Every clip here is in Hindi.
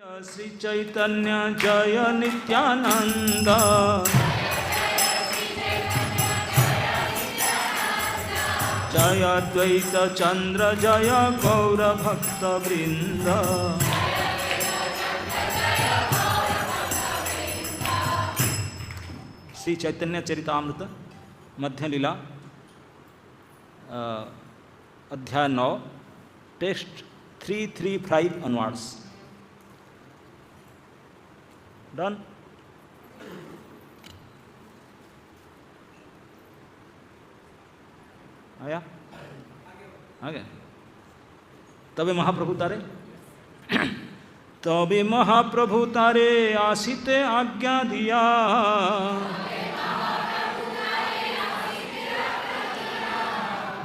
श्री चैतन्य जय नित्यानंद, जय द्वैत चंद्र जय गौर भक्त वृंद। श्री चैतन्य चरितामृत मध्य लीला अध्याय 9 टेक्स्ट 335 onwards. Done. आया आगे। तबे महाप्रभु तारे तबे महाप्रभु तारे आसिते आज्ञा दिया,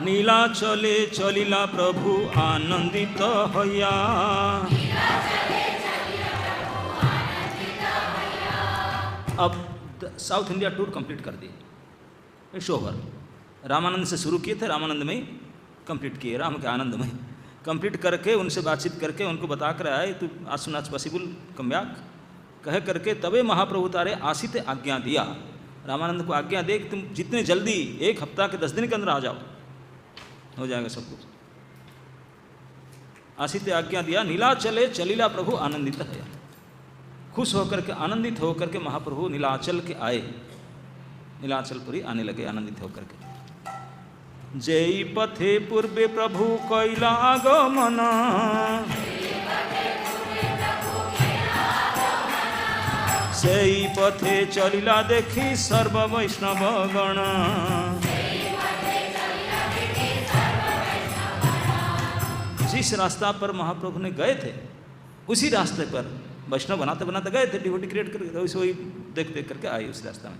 नीलाचले चलिला प्रभु आनंदित होया। अब साउथ इंडिया टूर कंप्लीट कर दिए, इट्स ओवर। रामानंद से शुरू किए थे, रामानंद में कंप्लीट किए, राम के आनंद में कंप्लीट करके उनसे बातचीत करके उनको बता कर आए तू आज सुन आज पॉसिबल कम बैक कह करके तबे महाप्रभु तारे आसित आज्ञा दिया। रामानंद को आज्ञा दे कि तुम जितने जल्दी 1 हफ्ता के 10 दिन के अंदर आ जाओ, हो जाएगा सब कुछ। आसित आज्ञा दिया, नीलाचले चलीला प्रभु आनंदित है। खुश होकर के आनंदित होकर के महाप्रभु नीलाचल के आए, नीलाचलपुरी आने लगे आनंदित होकर के। जय पथे पूर्वे प्रभु कैला आगमन, सेई पथे चलिला देखी सर्व वैष्णव गण। जिस रास्ता पर महाप्रभु ने गए थे उसी रास्ते पर वैष्णव बनाते बनाते गए थे, डिवोटी क्रिएट करके वही देख देख करके आए उस रास्ता में।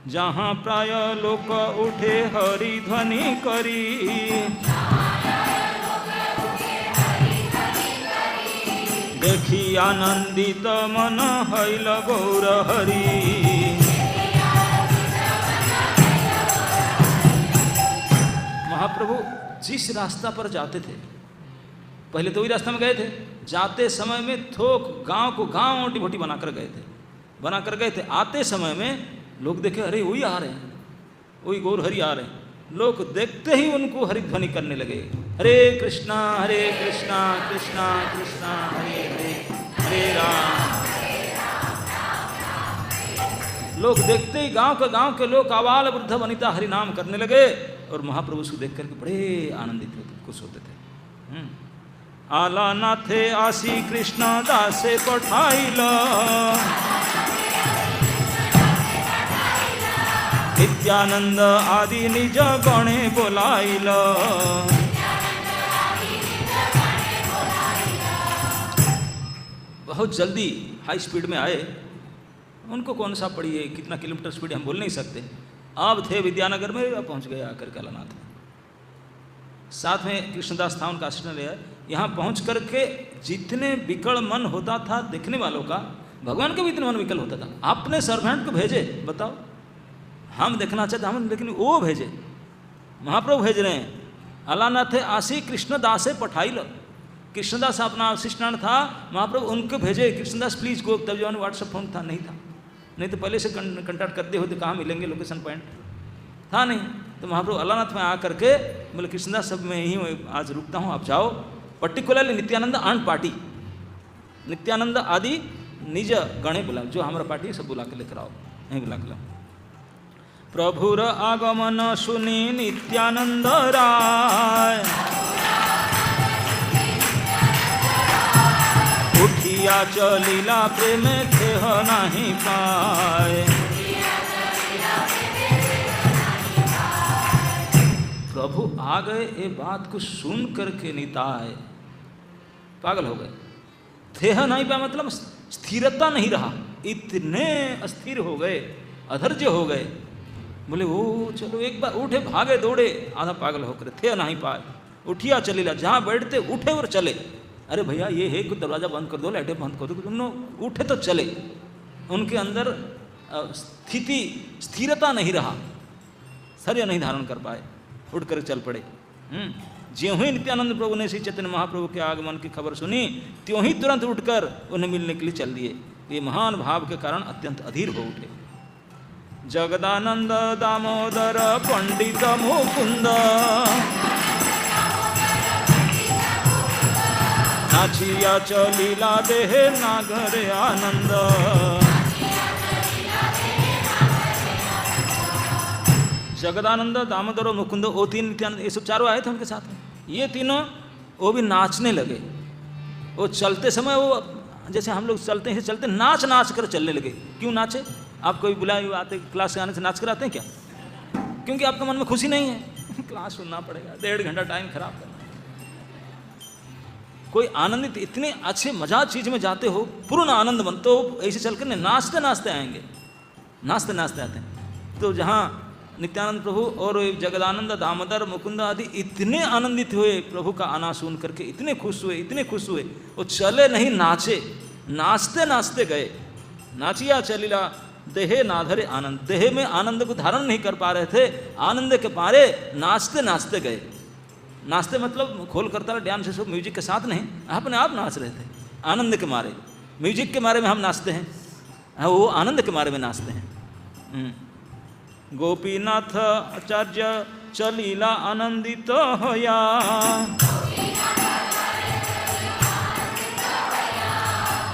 जहाँ प्राय लोक उठे हरि ध्वनि करी, देखी आनंदित मन हईल गौर हरि। महाप्रभु जिस रास्ता पर जाते थे, पहले तो वही रास्ता में गए थे, जाते समय में थोक गांव को गांव डिवोटी बनाकर गए थे, बनाकर गए थे। आते समय में लोग देखे अरे वही आ रहे हैं, वही गौर हरि आ रहे हैं। लोग देखते ही उनको हरिध्वनि करने लगे, हरे कृष्णा कृष्णा कृष्णा हरे हरे, हरे राम। लोग देखते ही गांव के लोग आबाल वृद्ध वनिता हरि नाम करने लगे और महाप्रभु को देख करके बड़े आनंदित होते, खुश होते थे। आला नाथे आसी कृष्ण दासे पठाइल, नित्यानंद आदि निज गणे बोलाइल। बहुत जल्दी हाई स्पीड में आए, उनको कौन सा पड़ी है कितना किलोमीटर स्पीड हम बोल नहीं सकते। अब थे विद्यानगर में, अब पहुंच गए आकर कालानाथ में। साथ में कृष्णदास था, उनका असिस्टेंट लिया। यहाँ पहुंच करके जितने विकल मन होता था देखने वालों का, भगवान का भी इतना मन विकल होता था। आपने सर्वेंट को भेजे, बताओ हम देखना चाहते हम, लेकिन वो भेजे, महाप्रभु भेज रहे हैं। अलानाथ आशी कृष्णदासे पठाइल, कृष्णदास अपना असिस्टेंट था, महाप्रभु उनको भेजे कृष्णदास प्लीज गो। तब जो व्हाट्सएप फोन था नहीं था, नहीं तो पहले से कंटैक्ट करते होते, कहाँ मिलेंगे लोकेशन पॉइंट था नहीं। तो महाप्रभु अलानाथ में आकर के बोले कृष्णदास सब मैं यहीं आज रुकता हूँ, आप जाओ। पर्टिकुलरली नित्यानंद आंट पार्टी, नित्यानंद आदि निज गणे बुला, जो हमारा पार्टी सब बुला के लेकर आओ, नहीं बुला के लाओ। प्रभुर आगमन सुनी नित्यानंद राय, उठिया चलीला प्रेम देह नहीं पाए। प्रभु आ गए, ये बात को सुन करके निताय पागल हो गए। देह नहीं पाया मतलब स्थिरता नहीं रहा, इतने अस्थिर हो गए, अधैर्य हो गए। बोले वो चलो एक बार उठे, भागे दौड़े, आधा पागल होकर थे नहीं पाए। उठिया चलेला, जहाँ बैठते उठे और चले। अरे भैया ये है कुछ दरवाज़ा बंद कर दो, लाइटें बंद कर दो, उन्होंने उठे तो चले। उनके अंदर स्थिरता नहीं रहा, शरीर नहीं धारण कर पाए, उठ कर चल पड़े। ज्यों ही नित्यानंद प्रभु ने श्री चैतन्य महाप्रभु के आगमन की खबर सुनी, त्यों ही तुरंत उठकर उन्हें मिलने के लिए चल दिए। ये महान भाव के कारण अत्यंत अधीर हो उठे। जगदानंद दामोदर पंडित मुकुंद नाचिया चलीला देहे नागरे आनंद। जगदानंद दामोदर और मुकुंद, वो तीन नित्यानंद, ये सब चारों आए थे उनके साथ में। ये तीनों वो भी नाचने लगे। वो चलते समय वो जैसे हम लोग चलते हैं, चलते नाच नाच कर चलने लगे। क्यों नाचे? आप कोई बुलाए आते क्लास से आने से नाच कर आते हैं क्या? क्योंकि आपके मन में खुशी नहीं है। क्लास सुनना पड़ेगा, 1.5 घंटा टाइम खराब करना। कोई आनंदित इतने अच्छे मजाक चीज में जाते हो, पूर्ण आनंद मन, तो ऐसे चल कर नाचते नाचते आएंगे, नाचते नाचते आते हैं। तो जहाँ नित्यानंद प्रभु और जगदानंद दामोदर मुकुंद आदि इतने आनंदित हुए प्रभु का आना सुन करके, इतने खुश हुए, इतने खुश हुए, वो चले नहीं, नाचे, नाचते नाचते गए। नाचिया चलीला देहे नाधरे आनंद, देह में आनंद को धारण नहीं कर पा रहे थे, आनंद के पारे नाचते नाचते गए। नाचते मतलब खोल करता डांस सब म्यूजिक के साथ नहीं, अपने आप नाच रहे थे आनंद के मारे। म्यूजिक के मारे में हम नाचते हैं, वो आनंद के मारे में नाचते हैं। गोपीनाथ आचार्य चलीला आनंदित होया,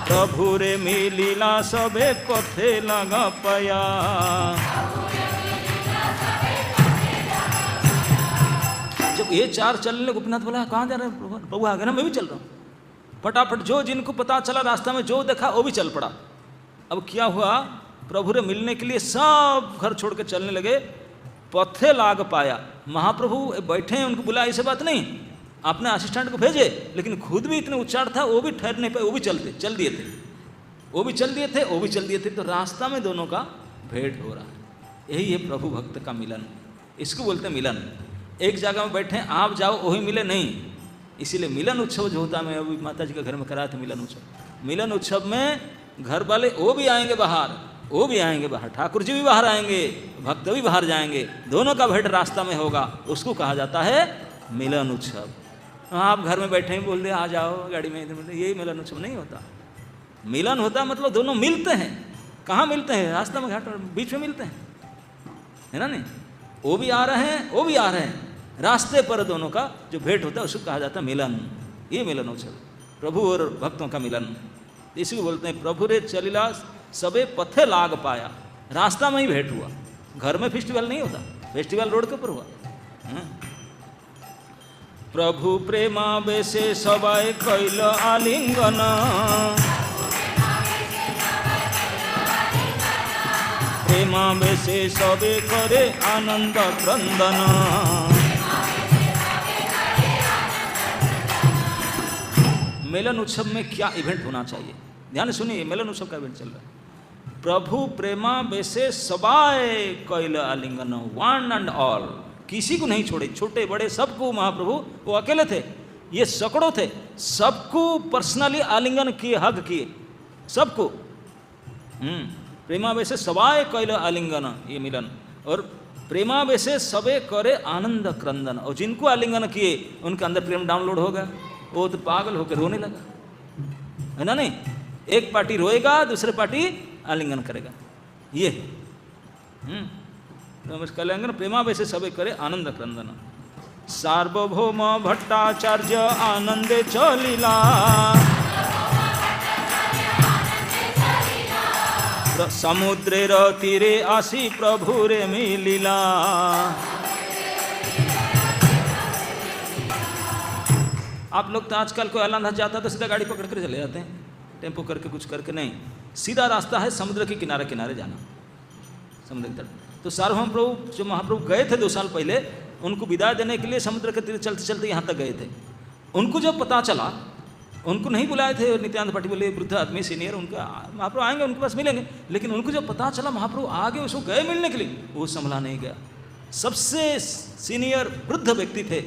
प्रभु रे मिलीला सबे पथे लगा पया। जब ये चार चलने, गोपीनाथ बोला कहाँ जा रहे हैं प्रभु? प्रभु आ गए ना, मैं भी चल रहा हूँ। फटाफट जो जिनको पता चला रास्ता में, जो देखा वो भी चल पड़ा। अब क्या हुआ, प्रभु रे मिलने के लिए सब घर छोड़ के चलने लगे। पथे लाग पाया, महाप्रभु बैठे हैं, उनको बुला, ऐसे बात नहीं, अपने असिस्टेंट को भेजे, लेकिन खुद भी इतने उच्चार था, वो भी ठहर नहीं पाए, वो भी चल दिए थे, वो भी चल दिए थे, वो भी चल दिए थे। तो रास्ता में दोनों का भेंट हो रहा है। यही है प्रभु भक्त का मिलन, इसको बोलते हैं मिलन। एक जगह में बैठे आप जाओ वही मिले नहीं, इसीलिए मिलन उत्सव जो होता है, मैं अभी माता जी के घर में कराया था मिलन उत्सव। मिलन उत्सव में घर वाले वो भी आएंगे बाहर, वो भी आएंगे बाहर, ठाकुर जी भी बाहर आएंगे, भक्त भी बाहर जाएंगे, दोनों का भेंट रास्ता में होगा, उसको कहा जाता है मिलन उत्सव। आप घर में बैठे हैं, बोल दे आ जाओ गाड़ी में, यही मिलन उत्सव नहीं होता। मिलन होता मतलब दोनों मिलते हैं। कहाँ मिलते हैं? रास्ता में, घाट बीच में मिलते हैं, है ना? नहीं, वो भी आ रहे हैं, वो भी आ रहे हैं, रास्ते पर दोनों का जो भेंट होता है उसको कहा जाता है मिलन। ये मिलन उत्सव, प्रभु और भक्तों का मिलन, इसी को बोलते हैं। प्रभु रे चलीला सबे पथे लाग पाया, रास्ता में ही भेंट हुआ। घर में फेस्टिवल नहीं होता, फेस्टिवल रोड के ऊपर हुआ। प्रभु प्रेमा बेसे सबाए कैल आलिंगन, प्रेमा बेसे सबे करे आनंद क्रंदन। मिलन उत्सव में क्या इवेंट होना चाहिए? ध्यान सुनिए, मिलन उत्सव का इवेंट चल रहा है। प्रभु प्रेमा बेसे सबाए कैल आलिंगन, वन एंड ऑल, किसी को नहीं छोड़े, छोटे बड़े सबको महाप्रभु, वो अकेले थे, ये सैकड़ों थे, सबको पर्सनली आलिंगन किए, हग किए सबको। प्रेमा वैसे सबाए कैल आलिंगन, ये मिलन। और प्रेमा वैसे सबे करे आनंद क्रंदन, और जिनको आलिंगन किए उनके अंदर प्रेम डाउनलोड हो गया, वो तो पागल होकर रोने लगा, है ना? नहीं, एक पार्टी रोएगा, दूसरे पार्टी आलिंगन करेगा। ये कल्याण प्रेमा वैसे सबे करे आनंद क्रंदन। सार्वभौम भट्टाचार्य आनंदे चलीला, समुद्रेर तीरे आसी प्रभु रे मिलीला। आप लोग तो आजकल कोई अलाहाबाद जाता है तो सीधा गाड़ी पकड़ कर चले जाते हैं, टेम्पो करके कुछ करके नहीं, सीधा रास्ता है समुद्र के किनारे किनारे जाना, समुद्र के तट। तो सार्वभौम प्रभु जो महाप्रभु गए थे 2 साल पहले, उनको विदाई देने के लिए समुद्र के तीर चलते चलते यहाँ तक गए थे। उनको जब पता चला, उनको नहीं बुलाए थे नित्यानंद पाटिल, बोले वृद्ध आदमी सीनियर, उनका महाप्रभु आएंगे उनके पास मिलेंगे, लेकिन उनको जब पता चला महाप्रभु आगे उसको गए मिलने के लिए, वो संभला नहीं गया। सबसे सीनियर वृद्ध व्यक्ति थे,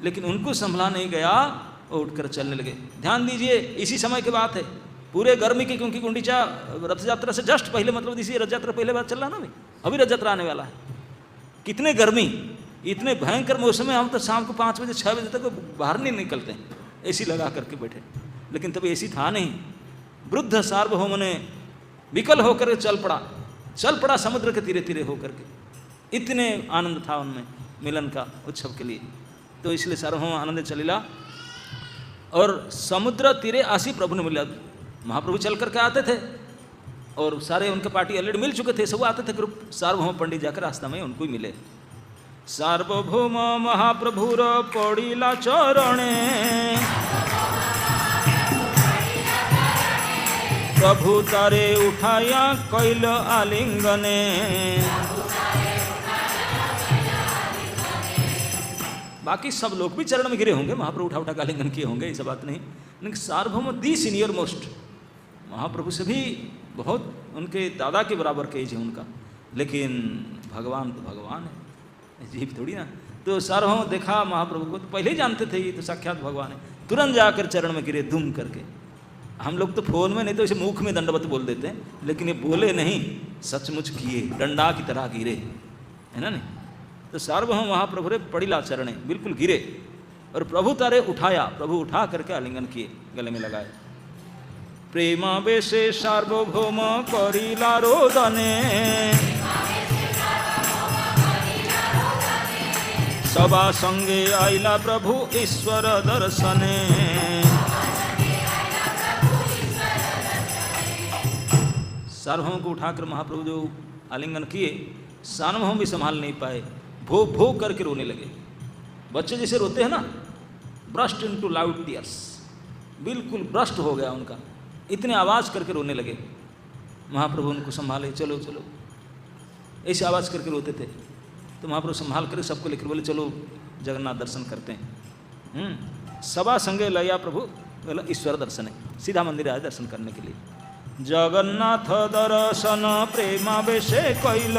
लेकिन उनको संभला नहीं गया, वो उठकर चलने लगे। ध्यान दीजिए, इसी समय की बात है, पूरे गर्मी की, क्योंकि गुंडीचा रथ यात्रा से जस्ट पहले, मतलब इसी रथ यात्रा पहले बात चल रहा ना, अभी रथ यात्रा आने वाला है। कितने गर्मी, इतने भयंकर मौसम में हम तो शाम को 5 बजे 6 बजे तक बाहर नहीं निकलते हैं, एसी लगा करके बैठे। लेकिन तब एसी था नहीं। वृद्ध सार्वभौम ने विकल होकर चल पड़ा समुद्र के तीरे तीरे होकर के। इतने आनंद था उनमें मिलन का उत्सव के लिए। तो इसलिए सार्वभौम आनंद चलिला और समुद्र तीरे आसी प्रभु ने मिला। महाप्रभु चल करके आते थे और सारे उनके पार्टी ऑलरेडी मिल चुके थे, सब आते थे ग्रुप। सार्वभौम पंडित जाकर रास्ता में उनको ही मिले। सार्वभौम महाप्रभुर पड़िला चरणे, प्रभु तारे उठाया कैल आलिंगने। बाकी सब लोग भी चरण में गिरे होंगे, महाप्रभु उठा उठा आलिंगन किए होंगे, ऐसा बात नहीं। लेकिन सार्वभौम दी सीनियर मोस्ट, महाप्रभु से भी बहुत उनके दादा के बराबर के एज है उनका। लेकिन भगवान तो भगवान है, जीव थोड़ी ना। तो सार्वभौम देखा महाप्रभु को तो पहले ही जानते थे ये तो साक्षात भगवान है। तुरंत जाकर चरण में गिरे दुम करके। हम लोग तो फोन में नहीं तो इसे मुख में दंडवत बोल देते हैं, लेकिन ये बोले नहीं, सचमुच किए, डंडा की तरह गिरे, है ना नहीं। तो सार्वभौम महाप्रभु रे पड़िला चरणे, बिल्कुल गिरे और प्रभु तारे उठाया, प्रभु उठा करके आलिंगन किए, गले में लगाए। प्रेमावेशे सार्वभौम करिला रोदने, सभा संगे आइला प्रभु ईश्वर दर्शने। सार्वभौम को उठाकर महाप्रभु जो आलिंगन किए, सार्वभौम भी संभाल नहीं पाए, भो भो करके रोने लगे। बच्चे जैसे रोते हैं ना, ब्रस्ट इनटू लाउड टीयर्स, बिल्कुल ब्रस्ट हो गया उनका, इतने आवाज़ करके रोने लगे। महाप्रभु उनको संभाले, चलो चलो, ऐसे आवाज़ करके रोते थे। तो महाप्रभु संभाल कर सबको लेकर बोले चलो जगन्नाथ दर्शन करते हैं। सभा संगे लया प्रभु ईश्वर दर्शन है, सीधा मंदिर आए दर्शन करने के लिए। जगन्नाथ दर्शन प्रेमावेशे कैल,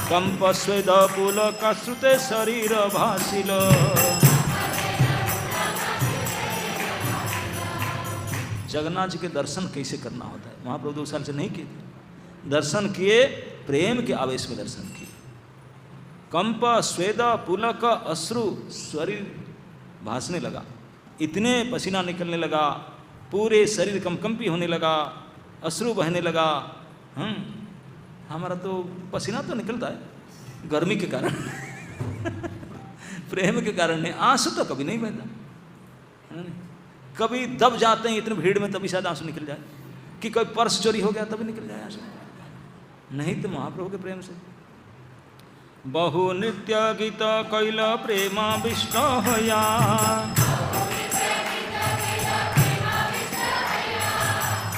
कंप स्वेद पुलक श्रुते शरीर भासिल। जगन्नाथ जी के दर्शन कैसे करना होता है, महाप्रभु 2 साल से नहीं किए थे। दर्शन किए, प्रेम के आवेश में दर्शन किए। कंप स्वेद पुलक अश्रु, शरीर भासने लगा, इतने पसीना निकलने लगा, पूरे शरीर कंपकंपी होने लगा, अश्रु बहने लगा। हमारा तो पसीना तो निकलता है गर्मी के कारण प्रेम के कारण नहीं, आंसू तो कभी नहीं बहता। कभी दब जाते हैं इतने भीड़ में, तभी शायद आंसू निकल जाए, कि कोई पर्स चोरी हो गया तभी निकल जाए आंसू, नहीं तो महाप्रभु के प्रेम से। बहु नित्य गीत कैल प्रेमाविष्ट होया,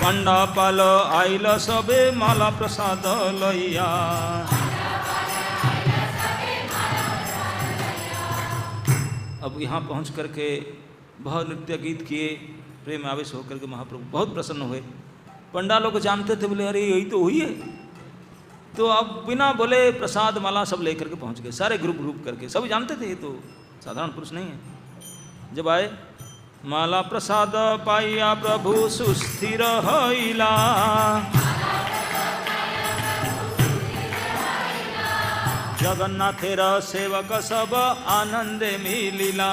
पंडा पाल आइल सबे माला प्रसाद लैया। अब यहाँ पहुँच करके बहुत नृत्य गीत किए, प्रेम आवेश होकर के महाप्रभु बहुत प्रसन्न हुए। पंडालों को जानते थे, बोले अरे यही तो हुई है। तो अब बिना बोले प्रसाद माला सब लेकर के पहुँच गए, सारे ग्रुप करके, सब जानते थे ये तो साधारण पुरुष नहीं है। जब आए माला प्रसाद पाइया प्रभु सुस्थिर हईला, जगन्नाथेर सेवक सब आनंदे मिलिला।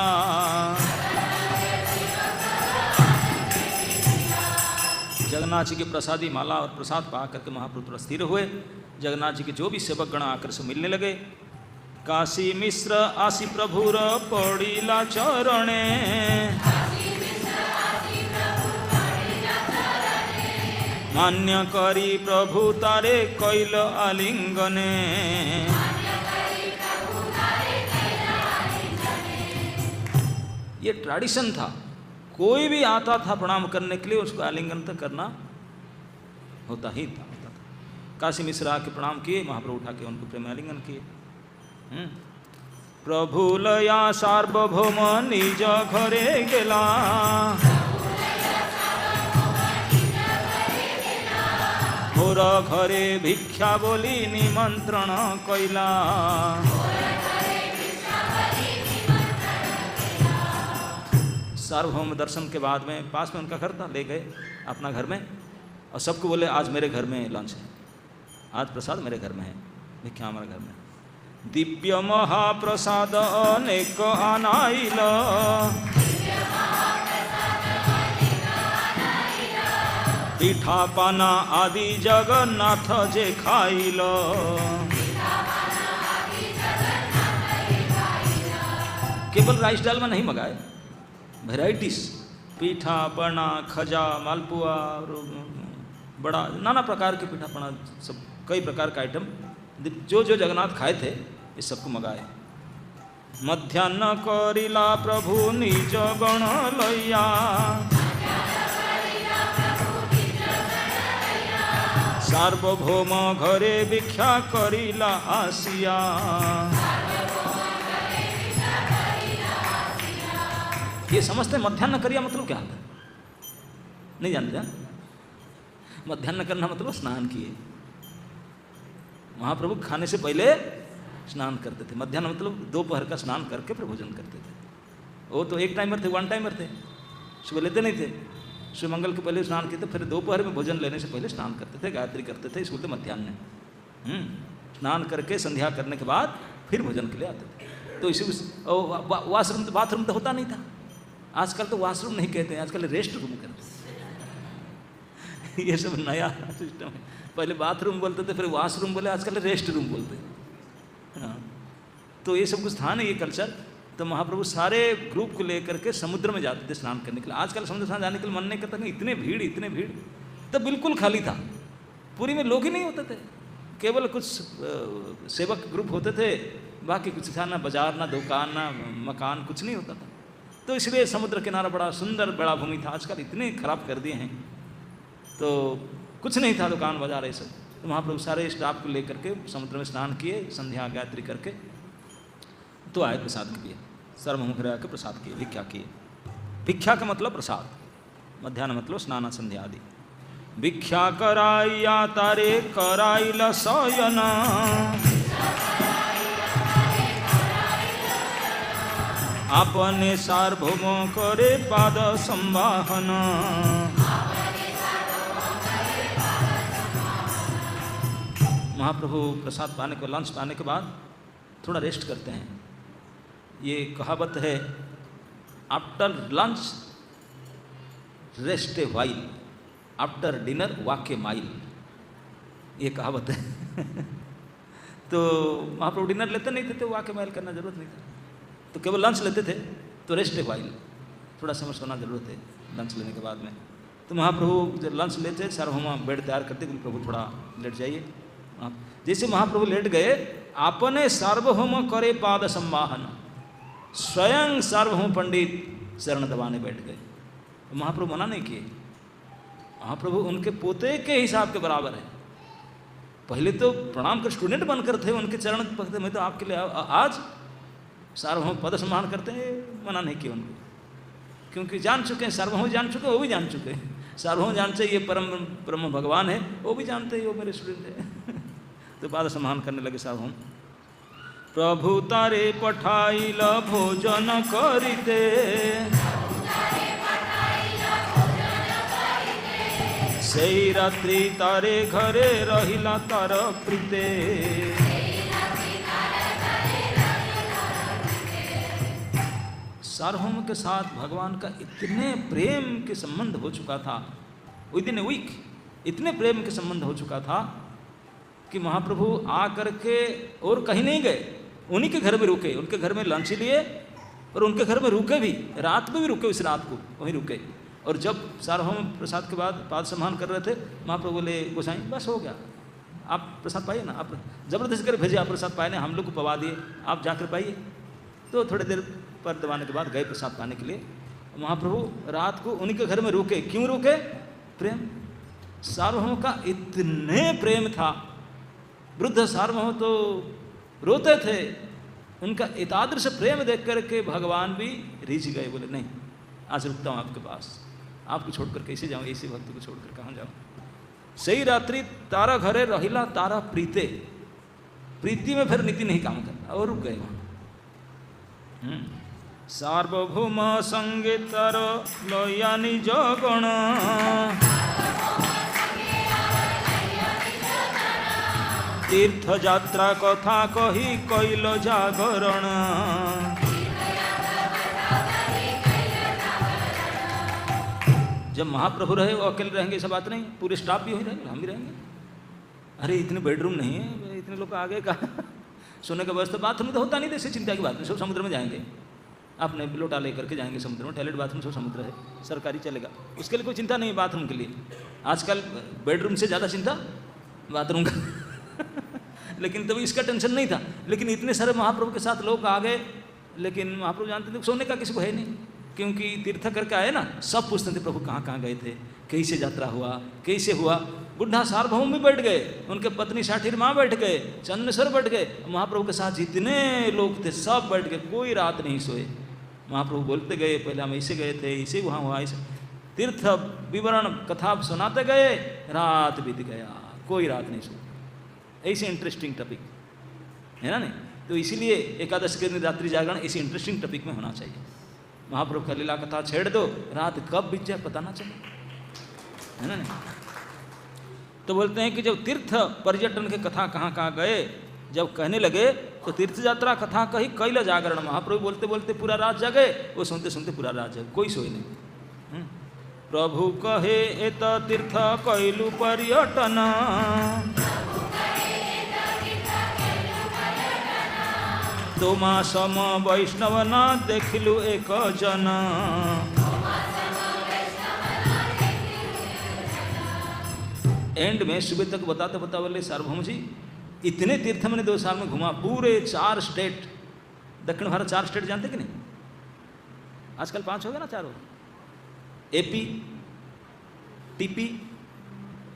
जगन्नाथ जी के प्रसादी माला और प्रसाद पा करके महाप्रभु स्थिर हुए। जगन्नाथ जी के जो भी सेवक गण आकर से मिलने लगे। काशी मिश्र आसी प्रभुर पड़िला चरणे, मान्य करी प्रभु तारे कैल आलिंगने। ये ट्रेडिशन था, कोई भी आता था प्रणाम करने के लिए उसको आलिंगन तक करना होता ही था। काशी मिश्र आके प्रणाम किए, महाप्रभु उठा के उनको प्रेम आलिंगन किए। प्रभु लया सार्वभौम निज घरे गेला, मोर घरे भिक्षा बोली निमंत्रण कैला। सार्वभौम दर्शन के बाद में पास में उनका घर था, ले गए अपना घर में और सबको बोले आज मेरे घर में लंच है, आज प्रसाद मेरे घर में है, भिक्षा हमारे घर में। दिव्य महाप्रसाद अनेक आनाइल, पिठा पाना आदि जगन्नाथ जे खाइल। केवल राइस डालमा नहीं मंगाए, वेराइटीज, पीठा पना, खजा, मालपुआ, बड़ा नाना प्रकार के पीठा पना, सब कई प्रकार का आइटम जो जो जगन्नाथ खाए थे इस सबको मंगाए। मध्याह्न करिला प्रभु निज गण लैया, सार्वभौम घरे भिक्षा करिला आसिया। ये समझते मध्याह्न करिया मतलब क्या होता है? नहीं जानते? मध्याह्न करना मतलब स्नान किए। महाप्रभु खाने से पहले स्नान करते थे। मध्याह्न मतलब दोपहर का स्नान करके फिर भोजन करते थे। वो तो एक टाइमर थे, वन टाइमर थे, सुबह लेते नहीं थे। शिव मंगल के पहले स्नान किए थे, फिर दोपहर में भोजन लेने से पहले स्नान करते थे, गायत्री करते थे, इसको बोलते मध्याह्न। स्नान करके संध्या करने के बाद फिर भोजन के लिए आते थे। तो इसी वाशरूम तो बाथरूम तो होता नहीं था। आजकल तो वॉशरूम नहीं कहते हैं, आजकल रेस्ट रूम कहते हैं। ये सब नया सिस्टम है। पहले बाथरूम बोलते थे, फिर वॉशरूम बोले, आजकल रेस्ट रूम बोलते हैं। हाँ, तो ये सब कुछ था ना, ये कल्चर। तो महाप्रभु सारे ग्रुप को लेकर के समुद्र में जाते थे स्नान करने के लिए। आजकल समुद्र स्नान जाने के लिए मन नहीं करता, इतने भीड़। तब बिल्कुल खाली था, पूरी में लोग ही नहीं होते थे, केवल कुछ सेवक ग्रुप होते थे, बाकी कुछ था ना बाजार, ना दुकान, ना मकान, कुछ नहीं होता था। तो इसलिए समुद्र किनारा बड़ा सुंदर बड़ा भूमि था। आजकल इतने खराब कर दिए हैं, तो कुछ नहीं था, दुकान बाजार ये सब। तो महाप्रभु सारे स्टाफ को लेकर के समुद्र में स्नान किए, संध्या गायत्री करके तो आए प्रसाद के लिए। सर्वमुख रह के प्रसाद किए, भिक्षा किए। भिक्षा का मतलब प्रसाद, मध्याह्न मतलब स्नान संध्या आदि। भिक्षा कराइया तारे कराइल शयन, आपने सार्वभौम करे पाद संवाहन। महाप्रभु प्रसाद पाने को, लंच पाने के बाद थोड़ा रेस्ट करते हैं। ये कहावत है, after lunch rest a while, after dinner walk A mile. ये कहावत है। तो महाप्रभु डिनर लेते नहीं थे, तो वॉक ए माइल करना जरूरत नहीं था, तो केवल लंच लेते थे। तो रेस्ट ए वाइल, थोड़ा समय सोना जरूरत है लंच लेने के बाद में। तो महाप्रभु जब लंच लेते, सार्वभौम बेड तैयार करते, बोले प्रभु थोड़ा लेट जाइए। जैसे महाप्रभु लेट गए, आपने सार्वभौम करे पाद संवाहन, स्वयं सार्वभौम पंडित शरण दबाने बैठ गए। तो महाप्रभु मना नहीं किए। महाप्रभु उनके पोते के हिसाब के बराबर है। पहले तो प्रणाम कर स्टूडेंट बनकर थे, उनके चरण पकड़ते, मैं तो आपके लिए आज सार्वभौम पद सम्मान करते हैं। मना नहीं किया उनको, क्योंकि जान चुके हैं, सार्वभौम जान चुके, वो भी जान चुके हैं। सार्वभौम जानते ये परम ब्रह्म भगवान है, वो भी जानते हैं वो मेरे स्टूडेंट है। तो पाद सम्मान करने लगे सार्वभौम। प्रभु तारे पठाइल भोजन करिते, सेई रात्रि तारे घरे रहिला तार प्रीते। सार्वभौम के साथ भगवान का इतने प्रेम के संबंध हो चुका था, विद इन ए वीक इतने प्रेम के संबंध हो चुका था कि महाप्रभु आकर के और कहीं नहीं गए, उन्हीं के घर में रुके। उनके घर में लंच लिए और उनके घर में रुके भी, रात में भी रुके, उस रात को वहीं रुके। और जब सार्वभौम प्रसाद के बाद पाद सम्मान कर रहे थे, महाप्रभु बोले गोसाई बस हो गया, आप प्रसाद पाइए ना। आप जबरदस्ती कर भेजे, आप प्रसाद पाए ना, हम लोग को पवा दिए, आप जाकर पाइए। तो थोड़ी देर पर दबाने के बाद गए प्रसाद पाने के लिए। महाप्रभु रात को उन्हीं के घर में रुके। क्यों रुके? प्रेम। सार्वभौम का इतने प्रेम था, वृद्ध सार्वभौम तो रोते थे। उनका इतादृश प्रेम देख करके भगवान भी रिझ गए, बोले नहीं आज रुकता हूँ आपके पास, आपको छोड़कर कैसे जाऊँ, ऐसे भक्त को छोड़कर कहाँ जाऊँ। सही रात्रि तारा घरे रहिला तारा प्रीते, प्रीति में फिर नीति नहीं काम करता, और रुक गए वहाँ। सार्वभौम संगे तार लया निज गण, तीर्थ यात्रा कथा कही कैल जागरण। जब महाप्रभु रहे वो अकेले रहेंगे ऐसा बात नहीं, पूरे स्टाफ भी हो ही रहेंगे, हम भी रहेंगे। अरे इतने बेडरूम नहीं है, इतने लोग आगे का सोने का व्यवस्था, बाथरूम तो होता नहीं, जैसे चिंता की बात नहीं, सब समुद्र में जाएंगे, अपने लोटा लेकर के जाएंगे समुद्र में, टॉयलेट बाथरूम सब समुद्र है, सरकारी चलेगा, उसके लिए कोई चिंता नहीं बाथरूम के लिए। आजकल बेडरूम से ज़्यादा चिंता बाथरूम का लेकिन तभी इसका टेंशन नहीं था। लेकिन इतने सारे महाप्रभु के साथ लोग आ गए, लेकिन महाप्रभु जानते थे सोने का किसी को है नहीं, क्योंकि तीर्थ करके आए ना, सब पूछते थे प्रभु कहाँ कहाँ गए थे, कैसे यात्रा हुआ, कैसे हुआ। बुढ़ा सार्वभौम भी बैठ गए, उनके पत्नी साठीर माँ बैठ गए, चन्नेश्वर बैठ गए, महाप्रभु के साथ जितने लोग थे सब बैठ गए, कोई रात नहीं सोए। महाप्रभु बोलते गए, पहले हम ऐसे गए थे, ऐसे वहाँ हुआ, ऐसे तीर्थ विवरण कथा सुनाते गए, रात बीत गया, कोई रात नहीं सोए। ऐसे इंटरेस्टिंग टॉपिक है ना नहीं, तो इसीलिए एकादश के दिन रात्रि जागरण इसी इंटरेस्टिंग टॉपिक में होना चाहिए। महाप्रभु का लीला कथा छेड़ दो, रात कब बीत जाए पता ना चले, है ना नहीं। तो बोलते हैं कि जब तीर्थ पर्यटन के कथा कहाँ कहाँ गए, जब कहने लगे तो तीर्थ यात्रा कथा कही कैल जागरण। महाप्रभु बोलते बोलते पूरा रात जगे, वो सुनते सुनते पूरा रात जगे, कोई सोए नहीं। प्रभु कहे एत तीर्थ कैलु पर्यटन, तोमा सम वैष्णव न देखिलु एक जन। एंड में सुबह तक बताते बताते बोले सार्वभौम जी इतने तीर्थ मैंने 2 साल में घुमा, पूरे 4 स्टेट, दक्षिण भारत 4 स्टेट जानते कि नहीं, आजकल 5 हो गए ना, 4 हो, AP, TP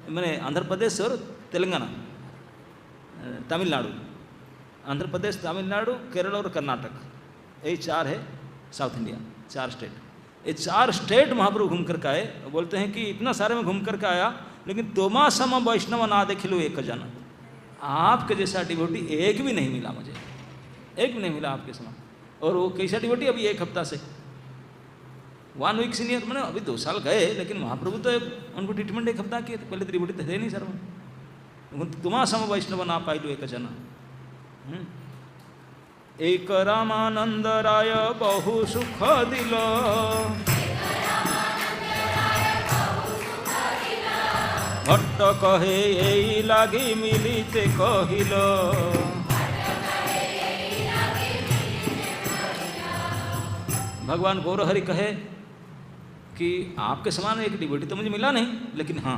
मैंने आंध्र प्रदेश और तेलंगाना, तमिलनाडु, आंध्र प्रदेश, तमिलनाडु, केरल और कर्नाटक, यही 4 है साउथ इंडिया, 4 स्टेट। ये 4 स्टेट महाप्रभु घूम कर के आए। बोलते हैं कि इतना सारे में घूम कर के आया, लेकिन तोमा सम वैष्णव ना देखिलो एक जन, आपके जैसा डिवोटी एक भी नहीं मिला मुझे, एक भी नहीं मिला आपके समान। और वो कैसा डिवोटी, अभी 1 हफ्ता से 1 वीक सीनियर, मैंने अभी 2 साल गए, लेकिन महाप्रभु तो उनको ट्रीटमेंट 1 हफ्ता किए, पहले तो डिवोटी तो थे नहीं सर, तुम्हारा सम वैष्णव ना पाइलो एक जन। एक रामानंद राय बहु सुख दिल, भट्ट कहे यही लागी मिलिते कहिल। भगवान गौरहरि कहे कि आपके समान एक डिवोटी तो मुझे मिला नहीं, लेकिन हाँ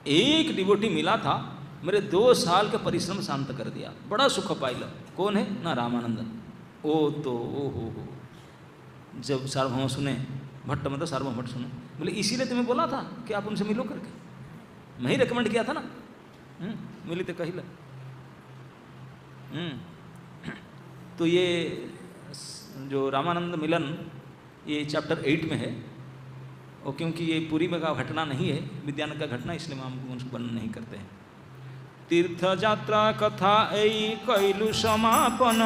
एक डिवोटी मिला था, मेरे 2 साल के परिश्रम शांत कर दिया, बड़ा सुख पाइल। कौन है ना, रामानंद। ओ तो ओ हो, जब सार्वभौम सुने, भट्ट मतलब सार्वभौम भट्ट सुने, बोले इसीलिए तुम्हें बोला था कि आप उनसे मिलो करके, मैं ही रिकमेंड किया था ना, मिली तो कहिला। तो ये जो रामानंद मिलन ये चैप्टर 8 में है, और क्योंकि ये पूरी में का घटना नहीं है, विद्यानगर का घटना, इसलिए हम उसको वर्णन नहीं करते हैं। तीर्थ यात्रा कथा ऐ कैलु समापन,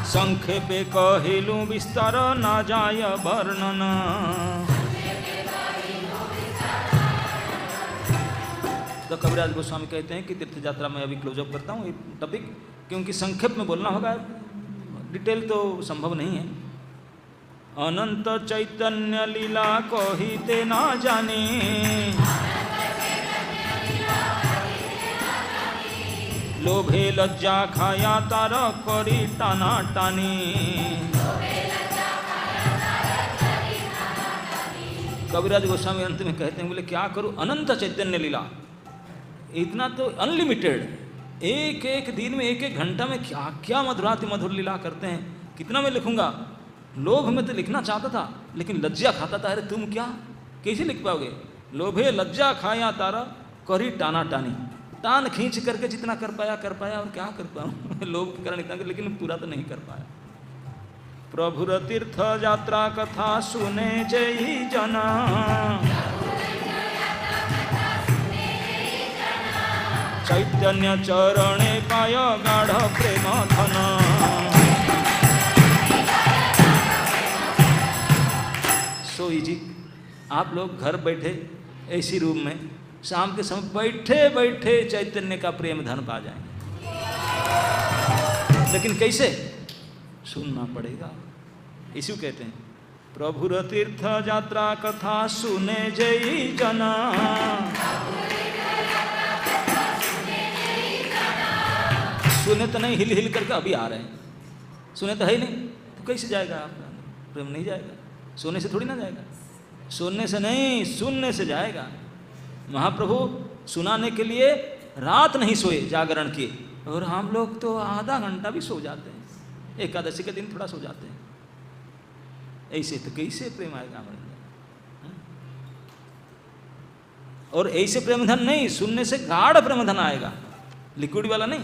संक्षेपे कहिलु विस्तार ना जाय वर्णन। तो कविराज गोस्वामी कहते हैं कि तीर्थ यात्रा में अभी क्लोजअप करता हूँ ये टॉपिक, क्योंकि संक्षेप में बोलना होगा, डिटेल तो संभव नहीं है। अनंत चैतन्य लीला कहिते ना जाने, लोभे लज्जा खाया तार करी टाना टानी। कविराज गोस्वामी अंत में कहते हैं, बोले क्या करूं, अनंत चैतन्य लीला, इतना तो अनलिमिटेड, एक एक दिन में एक एक घंटा में क्या क्या मधुराति मधुर लीला करते हैं, कितना मैं लिखूंगा। लोभ में तो लिखना चाहता था, लेकिन लज्जा खाता था, अरे तुम क्या कैसे लिख पाओगे। लोभे लज्जा खाया तारा करी टाना टानी, तान खींच करके जितना कर पाया और क्या कर पाऊँ लोभ के कारण इतना, लेकिन पूरा तो नहीं कर पाया। प्रभुर तीर्थ यात्रा कथा सुने जय जना, चैतन्य चरणे पाय गाढ़ प्रेम धन। सो इजी, आप लोग घर बैठे ऐसी रूम में शाम के समय बैठे बैठे चैतन्य का प्रेम धन पा जाएंगे। लेकिन कैसे? सुनना पड़ेगा। इसी को कहते हैं प्रभुर तीर्थ यात्रा कथा सुने जय जना। सुने तो नहीं, हिल हिल करके अभी आ रहे हैं, सुने तो है ही नहीं, तो कैसे जाएगा आपका प्रेम? नहीं जाएगा। सोने से थोड़ी ना जाएगा, सुनने से नहीं, सुनने से जाएगा। महाप्रभु सुनाने के लिए रात नहीं सोए, जागरण किए, और हम लोग तो आधा घंटा भी सो जाते हैं, एकादशी के दिन थोड़ा सो जाते हैं। ऐसे तो कैसे प्रेम आएगा हमारे अंदर? और ऐसे प्रेम धन नहीं, सुनने से गाढ़ प्रेम धन आएगा, लिक्विड वाला नहीं,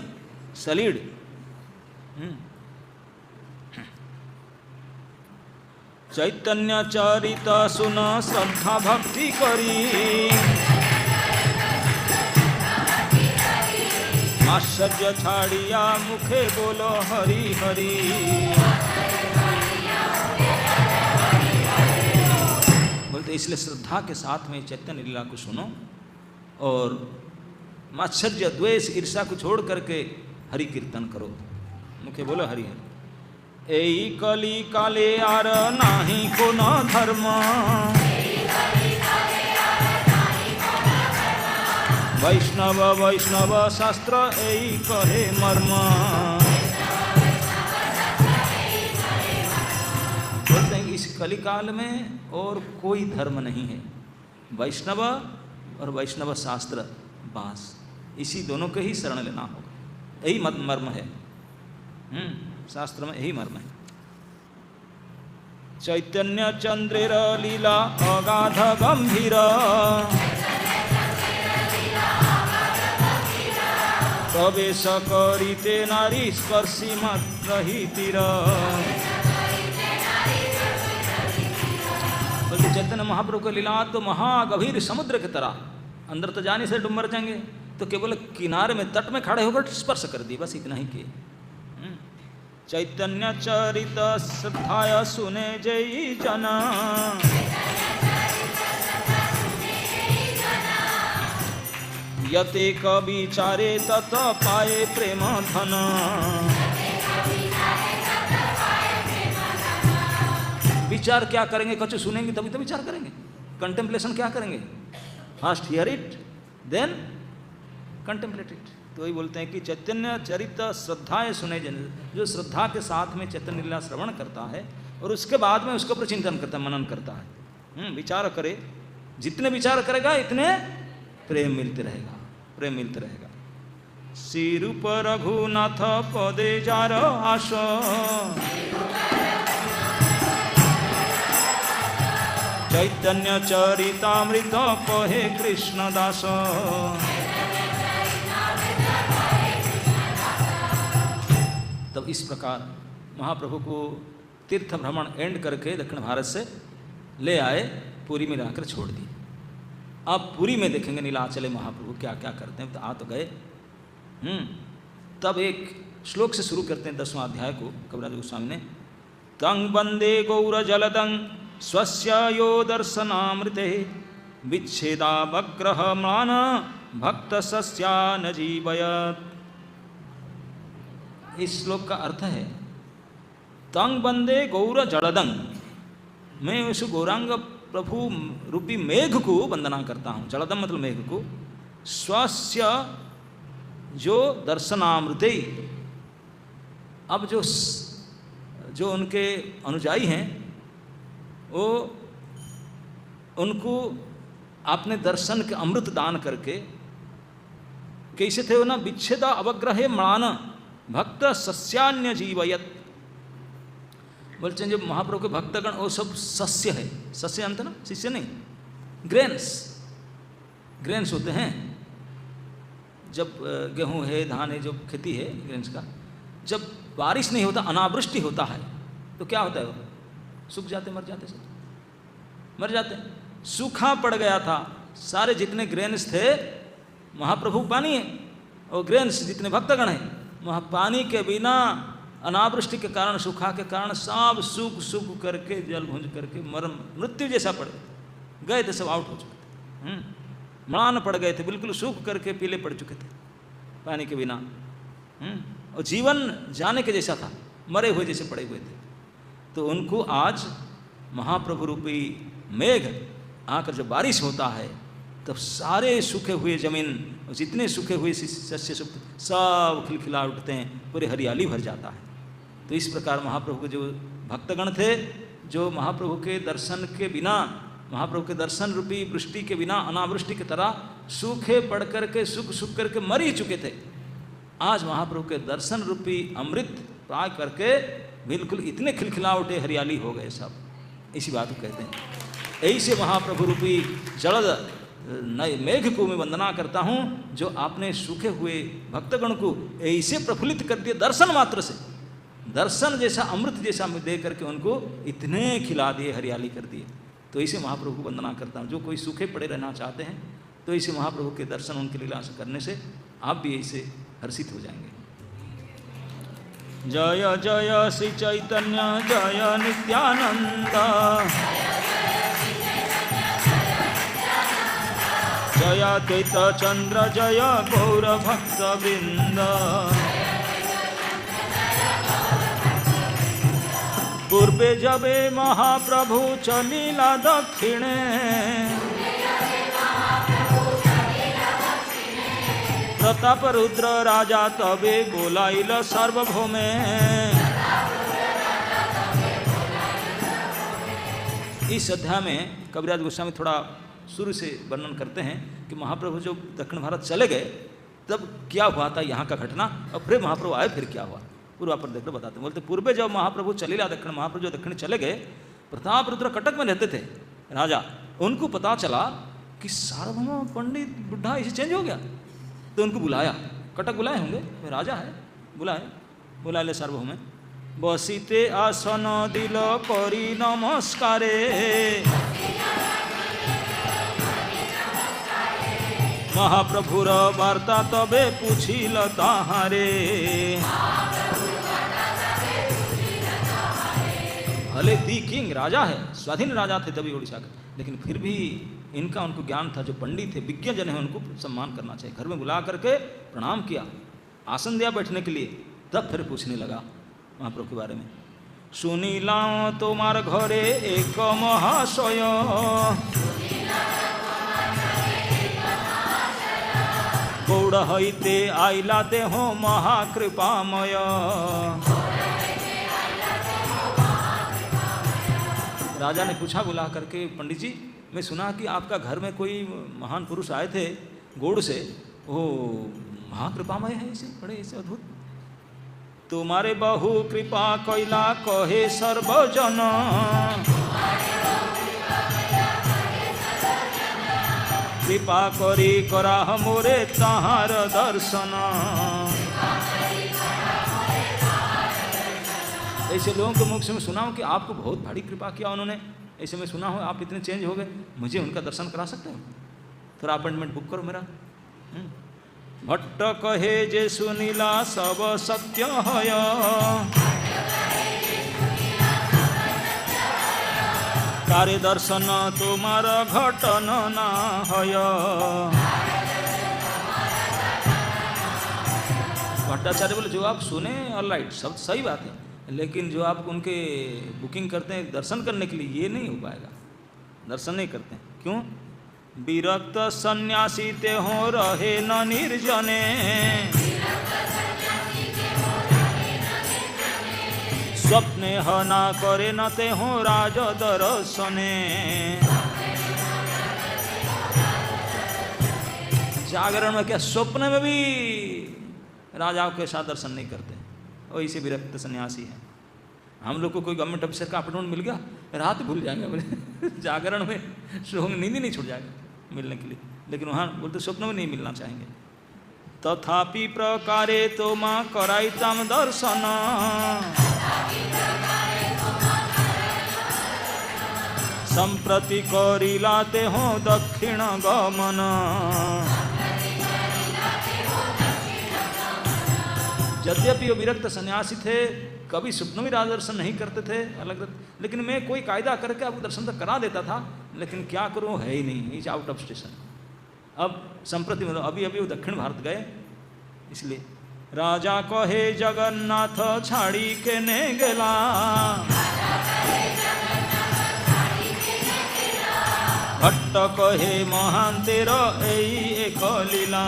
सॉलिड। चैतन्य चरित सुन श्रद्धा भक्ति करी, आश्चर्य छाड़िया मुखे बोलो हरि हरि। बोलते इसलिए श्रद्धा के साथ में चैतन्य लीला को सुनो और मात्सर्य द्वेष ईर्षा को छोड़ करके हरि कीर्तन करो, मुखे बोलो हरि हरि। एई कली काले आर नाही को न धर्म, वैष्णव वैष्णव शास्त्र एई कहे मर्म। बोलते हैं कि इस कलिकाल में और कोई धर्म नहीं है, वैष्णव और वैष्णव शास्त्र बास, इसी दोनों के ही शरण लेना होगा। यही मर्म है, शास्त्र में यही मर्म है। चैतन्य चंद्रेर लीला अगाध गंभीर, प्रवेश करिते नारी स्पर्शी मात्र ही तीर। चैतन्य महाप्रभु का लीला तो महागभीर समुद्र की तरह, अंदर तो जाने से डूब मर जाएंगे, तो केवल किनारे में तट में खड़े होकर स्पर्श कर दी, बस इतना ही किए। चैतन्य चरित श्रद्धाय सुने जय जना, यते कविचारे तत पाए प्रेम धन। विचार क्या करेंगे? कछु सुनेंगे तभी तो विचार करेंगे। कंटेम्पलेशन क्या करेंगे? First hear it then contemplate it. तो वही बोलते हैं कि चैतन्य चरित श्रद्धाएं सुने जन, जो श्रद्धा के साथ में चैतन्य लीला श्रवण करता है और उसके बाद में उसके ऊपर चिंतन करता है, मनन करता है, विचार करे, जितने विचार करेगा इतने प्रेम मिलते रहेगा, प्रेम मिलते रहेगा। श्रीरूप रघुनाथ पदे जार आश, चैतन्य चरितामृत कहे कृष्णदास। तब इस प्रकार महाप्रभु को तीर्थ भ्रमण एंड करके दक्षिण भारत से ले आए, पुरी में लाकर छोड़ दी। अब पुरी में देखेंगे नीलाचले महाप्रभु क्या क्या करते हैं। तो आ तो गए। तब एक श्लोक से शुरू करते हैं 10वां अध्याय को कविराज गोस्वामी ने। तंग वंदे गौर जलदंग स्वस्य यो दर्शनामृते, विच्छेदा वग्रह मान भक्त सस्या न जीवयत्। इस श्लोक का अर्थ है तंग बंदे गौर जड़दंग, मैं उस गौरांग प्रभु रूपी मेघ को वंदना करता हूँ। जड़दम मतलब मेघ को। स्वस्य जो दर्शनामृते, अब जो उनके अनुजाई हैं वो उनको आपने दर्शन के अमृत दान करके, कैसे थे वो ना, विच्छेदा अवग्रहे म्लान भक्त सस्यान्य जीवयत। बोलते हैं जब महाप्रभु के भक्तगण वो सब सस्य है, सस्य अंत ना, शिष्य नहीं, ग्रेन्स होते हैं। जब गेहूं है, धान है, जो खेती है ग्रेन्स का, जब बारिश नहीं होता, अनावृष्टि होता है, तो क्या होता है? वो सूख जाते, मर जाते, सब मर जाते। सूखा पड़ गया था, सारे जितने ग्रेन्स थे, महाप्रभु पानी है, और ग्रेन्स जितने भक्तगण हैं, वहाँ पानी के बिना अनावृष्टि के कारण, सूखा के कारण सब सूख करके, जल भूंज करके मृत्यु जैसा पड़ गए थे, सब आउट हो चुके थे। म्लान पड़ गए थे, बिल्कुल सूख करके पीले पड़ चुके थे पानी के बिना। और जीवन जाने के जैसा था, मरे हुए जैसे पड़े हुए थे। तो उनको आज महाप्रभु रूपी मेघ आकर जब बारिश होता है तब सारे सूखे हुए जमीन, जितने सूखे हुए सस्य सब खिलखिला उठते हैं, पूरे हरियाली भर जाता है। तो इस प्रकार महाप्रभु के जो भक्तगण थे, जो महाप्रभु के दर्शन के बिना, महाप्रभु के दर्शन रूपी वृष्टि के बिना अनावृष्टि की तरह सूखे पड़ करके सूख करके मर ही चुके थे, आज महाप्रभु के दर्शन रूपी अमृत पा करके बिल्कुल इतने खिलखिला उठे, हरियाली हो गए सब। इसी बात को कहते हैं। ऐसे महाप्रभु रूपी जलद नए मेघ को मैं वंदना करता हूँ, जो आपने सूखे हुए भक्तगण को ऐसे प्रफुल्लित कर दिए दर्शन मात्र से, दर्शन जैसा अमृत जैसा दे करके उनको इतने खिला दिए, हरियाली कर दिए। तो ऐसे महाप्रभु को वंदना करता हूँ। जो कोई सूखे पड़े रहना चाहते हैं तो ऐसे महाप्रभु के दर्शन उनकी लीला से करने से आप भी ऐसे हर्षित हो जाएंगे। जय जय श्री चैतन्य जय नित्यानंद, जय द्वैत चंद्र जय गौर भक्त वृंद। पूर्वे जबे महाप्रभु चलिला दक्षिणे, प्रताप रुद्र राजा तबे बोलाइल सार्वभौमे। इस अध्याय में कविराज गोस्वामी थोड़ा शुरू से वर्णन करते हैं कि महाप्रभु जो दक्षिण भारत चले गए तब क्या हुआ था यहाँ का घटना, और फिर महाप्रभु आए फिर क्या हुआ, पूर्वा पर देखकर बताते हैं। बोलते पूर्वे जब महाप्रभु चलेला दक्षिण, महाप्रभु जो दक्षिण चले गए, प्रताप रुद्र कटक में रहते थे राजा, उनको पता चला कि सार्वभौम पंडित बुढ़ा इसे चेंज हो गया। तो उनको बुलाया, कटक बुलाए होंगे, राजा है, बुला ले सार्वभौम। बसीते आसन दिल करी नमस्कारे, महाप्रभुर वार्ता तबे पूछिल ताहारे। भले दी किंग राजा है, स्वाधीन राजा थे तभी उड़ीसा का, लेकिन फिर भी इनका उनको ज्ञान था, जो पंडित थे विज्ञ जन है उनको सम्मान करना चाहिए। घर में बुला करके प्रणाम किया, आसन दिया बैठने के लिए, तब फिर पूछने लगा महाप्रभु के बारे में। सुनीला तुम्हार घरे एक महाशय, गौड़ हईते आइला देहो महाकृपामय। राजा ने पूछा बुला करके, पंडित जी मैं सुना कि आपका घर में कोई महान पुरुष आए थे गौड़ से, वो महाकृपामय है, ऐसे बड़े ऐसे अद्भुत। तुम्हारे बहु कृपा कैला कहे सर्वजन, कृपा करी करा मोरे ताहार दर्शन। ऐसे लोगों के मुख से मैं सुना हूँ कि आपको बहुत भारी कृपा किया उन्होंने, ऐसे मैं सुना हो आप इतने चेंज हो गए, मुझे उनका दर्शन करा सकते हो? थोड़ा अपॉइंटमेंट बुक करो मेरा। भट्ट कहे जे सुनीला सब सत्य है, तारे दर्शन तुम्हार घटन ना है। भट्टाचार्य बोले जो आप सुने ऑलराइट, सब सही बात है, लेकिन जो आप उनके बुकिंग करते हैं दर्शन करने के लिए, ये नहीं हो पाएगा, दर्शन नहीं करते। क्यों? विरक्त सन्यासी ते हो रहे न निर्जने, स्वप्ने हना करे न ते हो राज दर्शने। जागरण में क्या, स्वप्न में भी राजाओं के साथ दर्शन नहीं करते, वही से विरक्त सन्यासी है। हम लोग को कोई गवर्नमेंट ऑफिसर का अपॉइंटमेंट मिल गया, रात भूल जाएंगे बोले जागरण में नींद ही नहीं छूट जाएगा मिलने के लिए, लेकिन वहाँ बोलते स्वप्न में नहीं मिलना चाहेंगे। तथापि प्रकारे तो माँ कराइताम दर्शन, संप्रति करिलाते हो दक्षिण गमन। यद्यपि वो विरक्त सन्यासी थे, कभी स्वप्न में राज दर्शन नहीं करते थे, अलग, लेकिन मैं कोई कायदा करके आपको दर्शन तो करा देता था, लेकिन क्या करूँ, है ही नहीं, इज आउट ऑफ स्टेशन। अब संप्रति मतलब अभी अभी वो दक्षिण भारत गए, इसलिए राजा कहे जगन्नाथ छाड़ी के ने गेला, भट्ट कहे महांतेर एई एक लीला।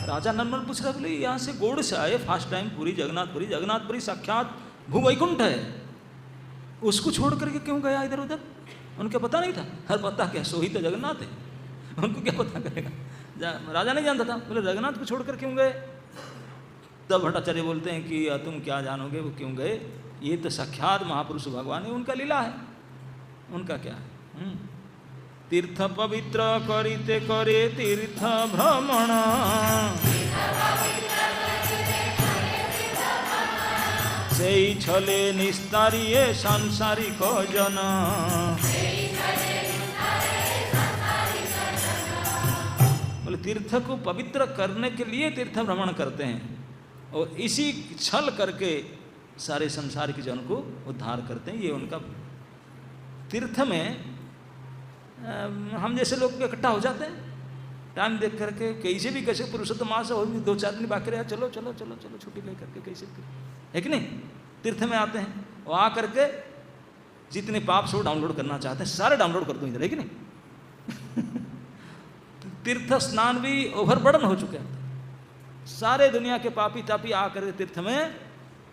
राजा नंदन पूछ रहा, बोले यहाँ से गोड़ से आए फर्स्ट टाइम पूरी जगन्नाथपुरी, जगन्नाथपुरी साक्षात भूवैकुंठ है, उसको छोड़ करके क्यों गया इधर उधर? उनको पता नहीं था, हर पता क्या सो ही तो जगन्नाथ है, उनको क्या पता करेगा? राजा नहीं जानता था, बोले जगन्नाथ को छोड़कर क्यों गए? तब भट्टाचार्य बोलते हैं कि तुम क्या जानोगे वो क्यों गए, ये तो साक्षात महापुरुष भगवान है, उनका लीला है, उनका क्या है। तीर्थ पवित्र करिते करे तीर्थ भ्रमण, सेई छले निस्तारिये सांसारिक जन। बोले तीर्थ को पवित्र करने के लिए तीर्थ भ्रमण करते हैं, और इसी छल करके सारे संसार के जन को उद्धार करते हैं। ये उनका तीर्थ में हम जैसे लोग इकट्ठा हो जाते हैं टाइम देख करके, कैसे भी कैसे पुरुषोत्तम मास हो 2-4 दिन बाकी रहा, चलो चलो चलो चलो छुट्टी ले करके कैसे है कि नहीं, तीर्थ में आते हैं, और आ करके जितने पाप से वो डाउनलोड करना चाहते हैं सारे डाउनलोड कर दो इधर, है कि नहीं। तीर्थ स्नान भी ओवरबर्डन हो चुके हैं, सारे दुनिया के पापी तापी आकर तीर्थ में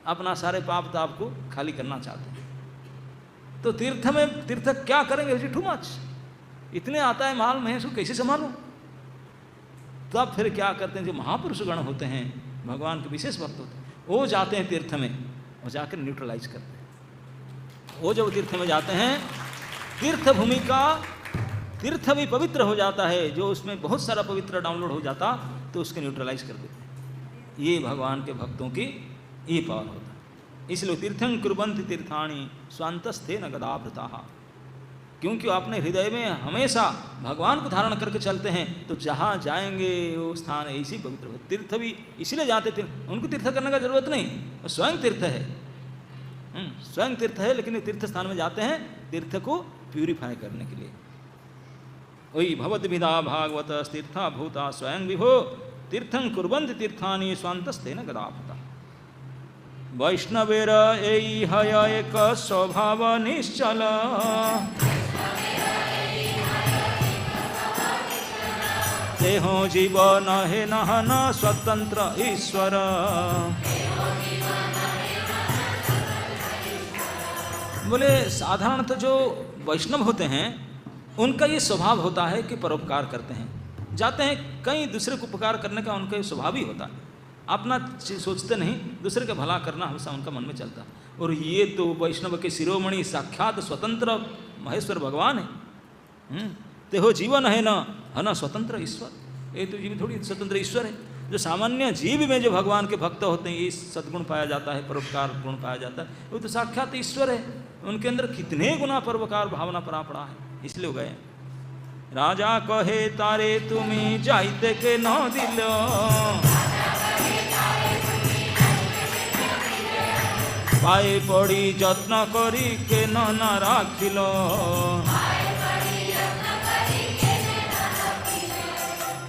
अपना सारे पाप ताप को खाली करना चाहते हैं। तो तीर्थ में तीर्थ क्या करेंगे, टू मच, इतने आता है माल महेश को कैसे संभालूं? तब फिर क्या करते हैं, जो महापुरुष गण होते हैं, भगवान के विशेष भक्त होते हैं, वो जाते हैं तीर्थ में और जाकर न्यूट्रलाइज करते हैं। वो जब तीर्थ में जाते हैं, तीर्थ भूमि का तीर्थ भी पवित्र हो जाता है, जो उसमें बहुत सारा पवित्र डाउनलोड हो जाता तो उसके न्यूट्रलाइज कर देते हैं। ये भगवान के भक्तों की ये पावर होता है। इसलिए तीर्थं कुर्वन्ति तीर्थानि स्वांतस्थे न गदाभृताः, क्योंकि अपने हृदय में हमेशा भगवान को धारण करके चलते हैं, तो जहाँ जाएंगे वो स्थान ऐसी पवित्र हो। तीर्थ भी इसलिए जाते थे, उनको तीर्थ करने का जरूरत नहीं, वो स्वयं तीर्थ है, स्वयं तीर्थ है, लेकिन तीर्थ स्थान में जाते हैं तीर्थ को प्यूरिफाई करने के लिए। वही भवद विधा भागवत तीर्था भूता स्वयं विभो तीर्थं कुर्वन्ति तीर्थानि स्वांतस्थे न गदाभृताः। वैष्णवेर एई हय एक स्वभाव निश्चल, तेहो जीवन है नहन स्वतंत्र ईश्वर। बोले साधारणतः जो वैष्णव होते हैं उनका ये स्वभाव होता है कि परोपकार करते हैं, जाते हैं कहीं दूसरे को उपकार करने का उनका ये स्वभाव ही होता है, अपना सोचते नहीं, दूसरे का भला करना हमेशा उनका मन में चलता है। और ये तो वैष्णव के शिरोमणि साक्षात स्वतंत्र महेश्वर भगवान है। तेहो जीवन है न स्वतंत्र ईश्वर, ये तो जीव थोड़ी स्वतंत्र ईश्वर है। जो सामान्य जीव में जो भगवान के भक्त होते हैं, ये सद्गुण पाया जाता है, परोपकार गुण पाया जाता है, वो तो साक्षात ईश्वर है। उनके अंदर कितने गुना परोपकार भावना परा पड़ा है, इसलिए हो गए। राजा कहे तारे तुम्ही जाइते के न दिल, पाए पड़ी यत्न करी के न राखिल।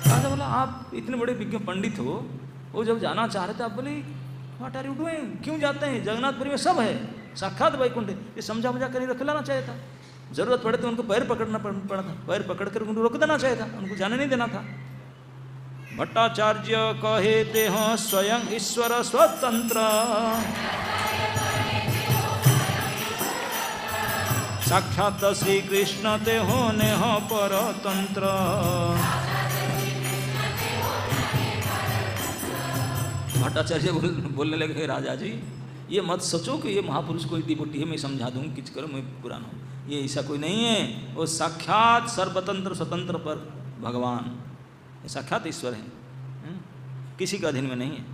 राजा बोला आप इतने बड़े विज्ञ पंडित हो, वो जब जाना चाह रहे थे, आप बोले व्हाट आर यू डूइंग, क्यों जाते हैं, जगन्नाथपुरी में सब है, साक्षात वैकुंठ है, ये समझा बुझा कर रख लेना चाहिए था। जरूरत पड़े तो उनको पैर पकड़ना पड़ा था, पैर पकड़ कर उनको रोक देना चाहिए था, उनको जाने नहीं देना था। भट्टाचार्य कहे ते हो स्वयं ईश्वर स्वतंत्र, साक्षात श्री कृष्ण ते होने हो परतंत्र। भट्टाचार्य बोलने लगे, राजा जी ये मत सोचो कि ये महापुरुष कोई डिबोटी है, मैं समझा दूँ किच करो मैं पुराना हूँ, ये ऐसा कोई नहीं है। वो साक्षात सर्वतंत्र स्वतंत्र पर भगवान, ये साक्षात ईश्वर है, किसी का अधीन में नहीं है।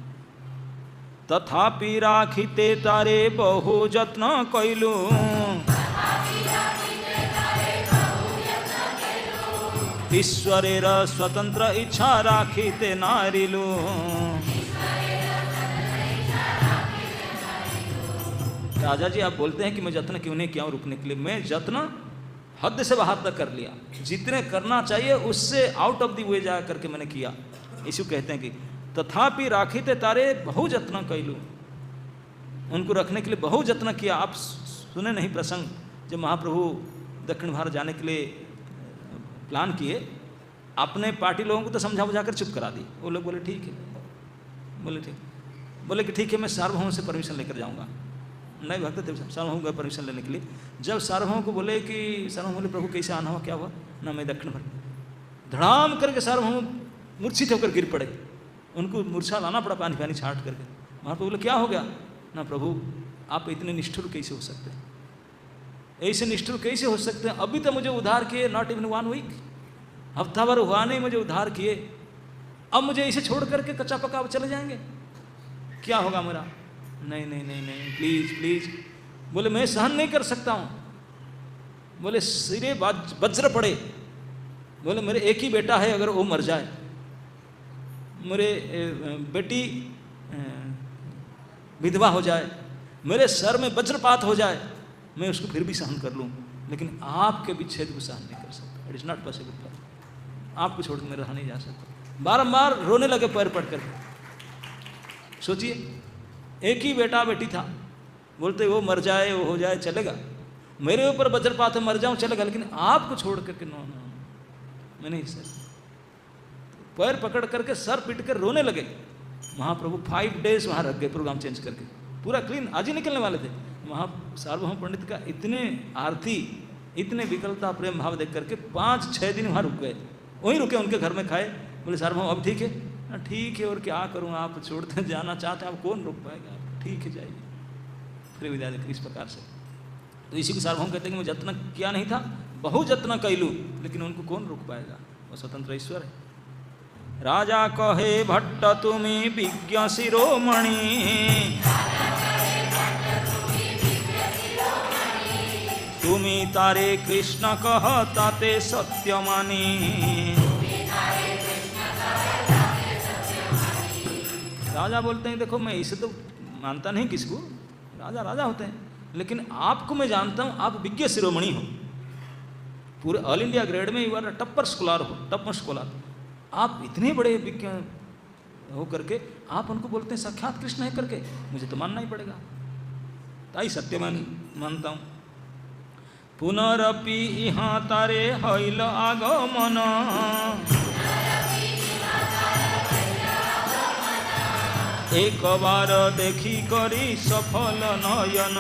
तथापि राखिते तारे बहु जत्न कैलू, ईश्वरेर स्वतंत्र इच्छा राखिते नारिलू। राजा जी आप बोलते हैं कि मैं जत्न क्यों नहीं किया हूँ रुकने के लिए, मैं जत्न हद से बाहर तक कर लिया, जितने करना चाहिए उससे आउट ऑफ द वे जा करके मैंने किया। यीशु कहते हैं कि तथापि राखीते तारे बहु जत्न कैलू, उनको रखने के लिए बहु जत्न किया। आप सुने नहीं प्रसंग, जब महाप्रभु दक्षिण भारत जाने के लिए प्लान किए, अपने पार्टी लोगों को तो समझा बुझा कर चुप करा दी। वो लोग बोले ठीक है, बोले कि ठीक है मैं सार्वभौम से परमिशन लेकर जाऊंगा। नहीं भक्त थे सार्वभौम का परमिशन लेने के लिए। जब सार्वभौम को बोले कि सार्वभौम बोले प्रभु कैसे आना हुआ, क्या हुआ ना, मैं दक्षिण भारत, धड़ाम करके सार्वभौम मूर्छित होकर गिर पड़े। उनको मूर्छा लाना पड़ा पानी पानी छाट करके। महाप्रभु बोले क्या हो गया ना, प्रभु आप इतने निष्ठुर कैसे हो सकते हैं, ऐसे निष्ठुर कैसे हो सकते हैं, अभी तो मुझे उद्धार किए, नॉट इवन 1 वीक, हफ्ता भर हुआ नहीं मुझे उद्धार किए, अब मुझे इसे छोड़ करके कच्चा पक्का चले जाएंगे, क्या होगा मेरा। नहीं नहीं नहीं नहीं प्लीज प्लीज, बोले मैं सहन नहीं कर सकता हूँ। बोले सिरे वज्र पड़े, बोले मेरे एक ही बेटा है, अगर वो मर जाए, मेरे बेटी विधवा हो जाए, मेरे सर में वज्रपात हो जाए, मैं उसको फिर भी सहन कर लूँ, लेकिन आपके विच्छेद को सहन नहीं कर सकता। इट इज़ नॉट पॉसिबल, आपको छोड़ के मैं रहा नहीं जा सकता। बारंबार रोने लगे पैर पड़ कर। सोचिए एक ही बेटा बेटी था, बोलते वो मर जाए वो हो जाए चलेगा, मेरे ऊपर वज्रपात है मर जाऊं चलेगा, लेकिन आपको छोड़ करके नो नो मैं नहीं सर। पैर पकड़ करके सर पीट कर रोने लगे। महाप्रभु 5 डेज वहाँ रख गए, प्रोग्राम चेंज करके, पूरा क्लीन, आज ही निकलने वाले थे। वहाँ सार्वभौम पंडित का इतने आरती, इतने विकलता प्रेम भाव देख करके 5-6 दिन वहाँ रुक गए, वहीं रुके, उनके घर में खाए। बोले सार्वभौम अब ठीक है ना, ठीक है और क्या करूँ, आप छोड़ते जाना चाहते हैं, आप कौन रोक पाएगा, ठीक है जाइए, फिर विदा देकर इस प्रकार से। तो इसी को सार्वभौम कहते हैं कि मैं जत्न किया नहीं था, बहु जत्न कैलू, लेकिन उनको कौन रोक पाएगा, वो स्वतंत्र ईश्वर है। राजा कहे भट्ट तुम्हें विज्ञ शिरोमणि, तुम्हें तारे कृष्ण कह ताते सत्य मानी। राजा बोलते हैं देखो मैं इसे तो मानता नहीं किसको, राजा राजा होते हैं, लेकिन आपको मैं जानता हूँ, आप विज्ञ शिरोमणि हो, पूरे ऑल इंडिया ग्रेड में यू आर टप्पर स्कॉलर हो, टॉप स्कॉलर। आप इतने बड़े विज्ञ हो करके आप उनको बोलते हैं साक्षात कृष्ण है करके, मुझे तो मानना ही पड़ेगा, ताई सत्य मानता हूँ। पुनरपि यहाँ तारे हईल आगमन, एक बार देखी करी सफल नयन।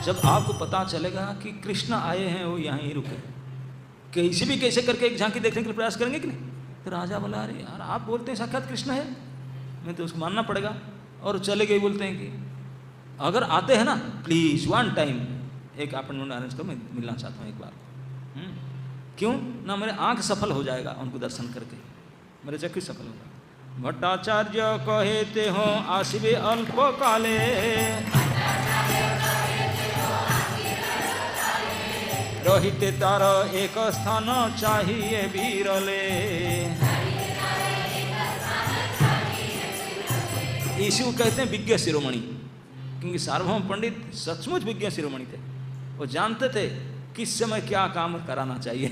जब आपको पता चलेगा कि कृष्ण आए हैं, वो यहाँ ही रुके, कैसे भी कैसे करके एक झांकी देखने के लिए प्रयास करेंगे कि नहीं। तो राजा बोला अरे यार आप बोलते हैं साक्षात कृष्ण है, मैं तो उसको मानना पड़ेगा। और चले गए, बोलते हैं कि अगर आते हैं ना प्लीज़ 1 टाइम एक अपॉइंटमेंट अरेंज करो, मैं मिलना चाहता हूँ एक बार। क्यों ना, मेरे आँख सफल हो जाएगा उनको दर्शन करके, मेरे चक्की सफल होगा। भट्टाचार्य कहते हो आशिवे अल्प काले, रहिते तार एक स्थान चाहिए बीरले। यीशु कहते हैं विज्ञ शिरोमणि, क्योंकि सार्वभौम पंडित सचमुच विज्ञ शिरोमणि थे। वो जानते थे किस समय क्या काम कराना चाहिए।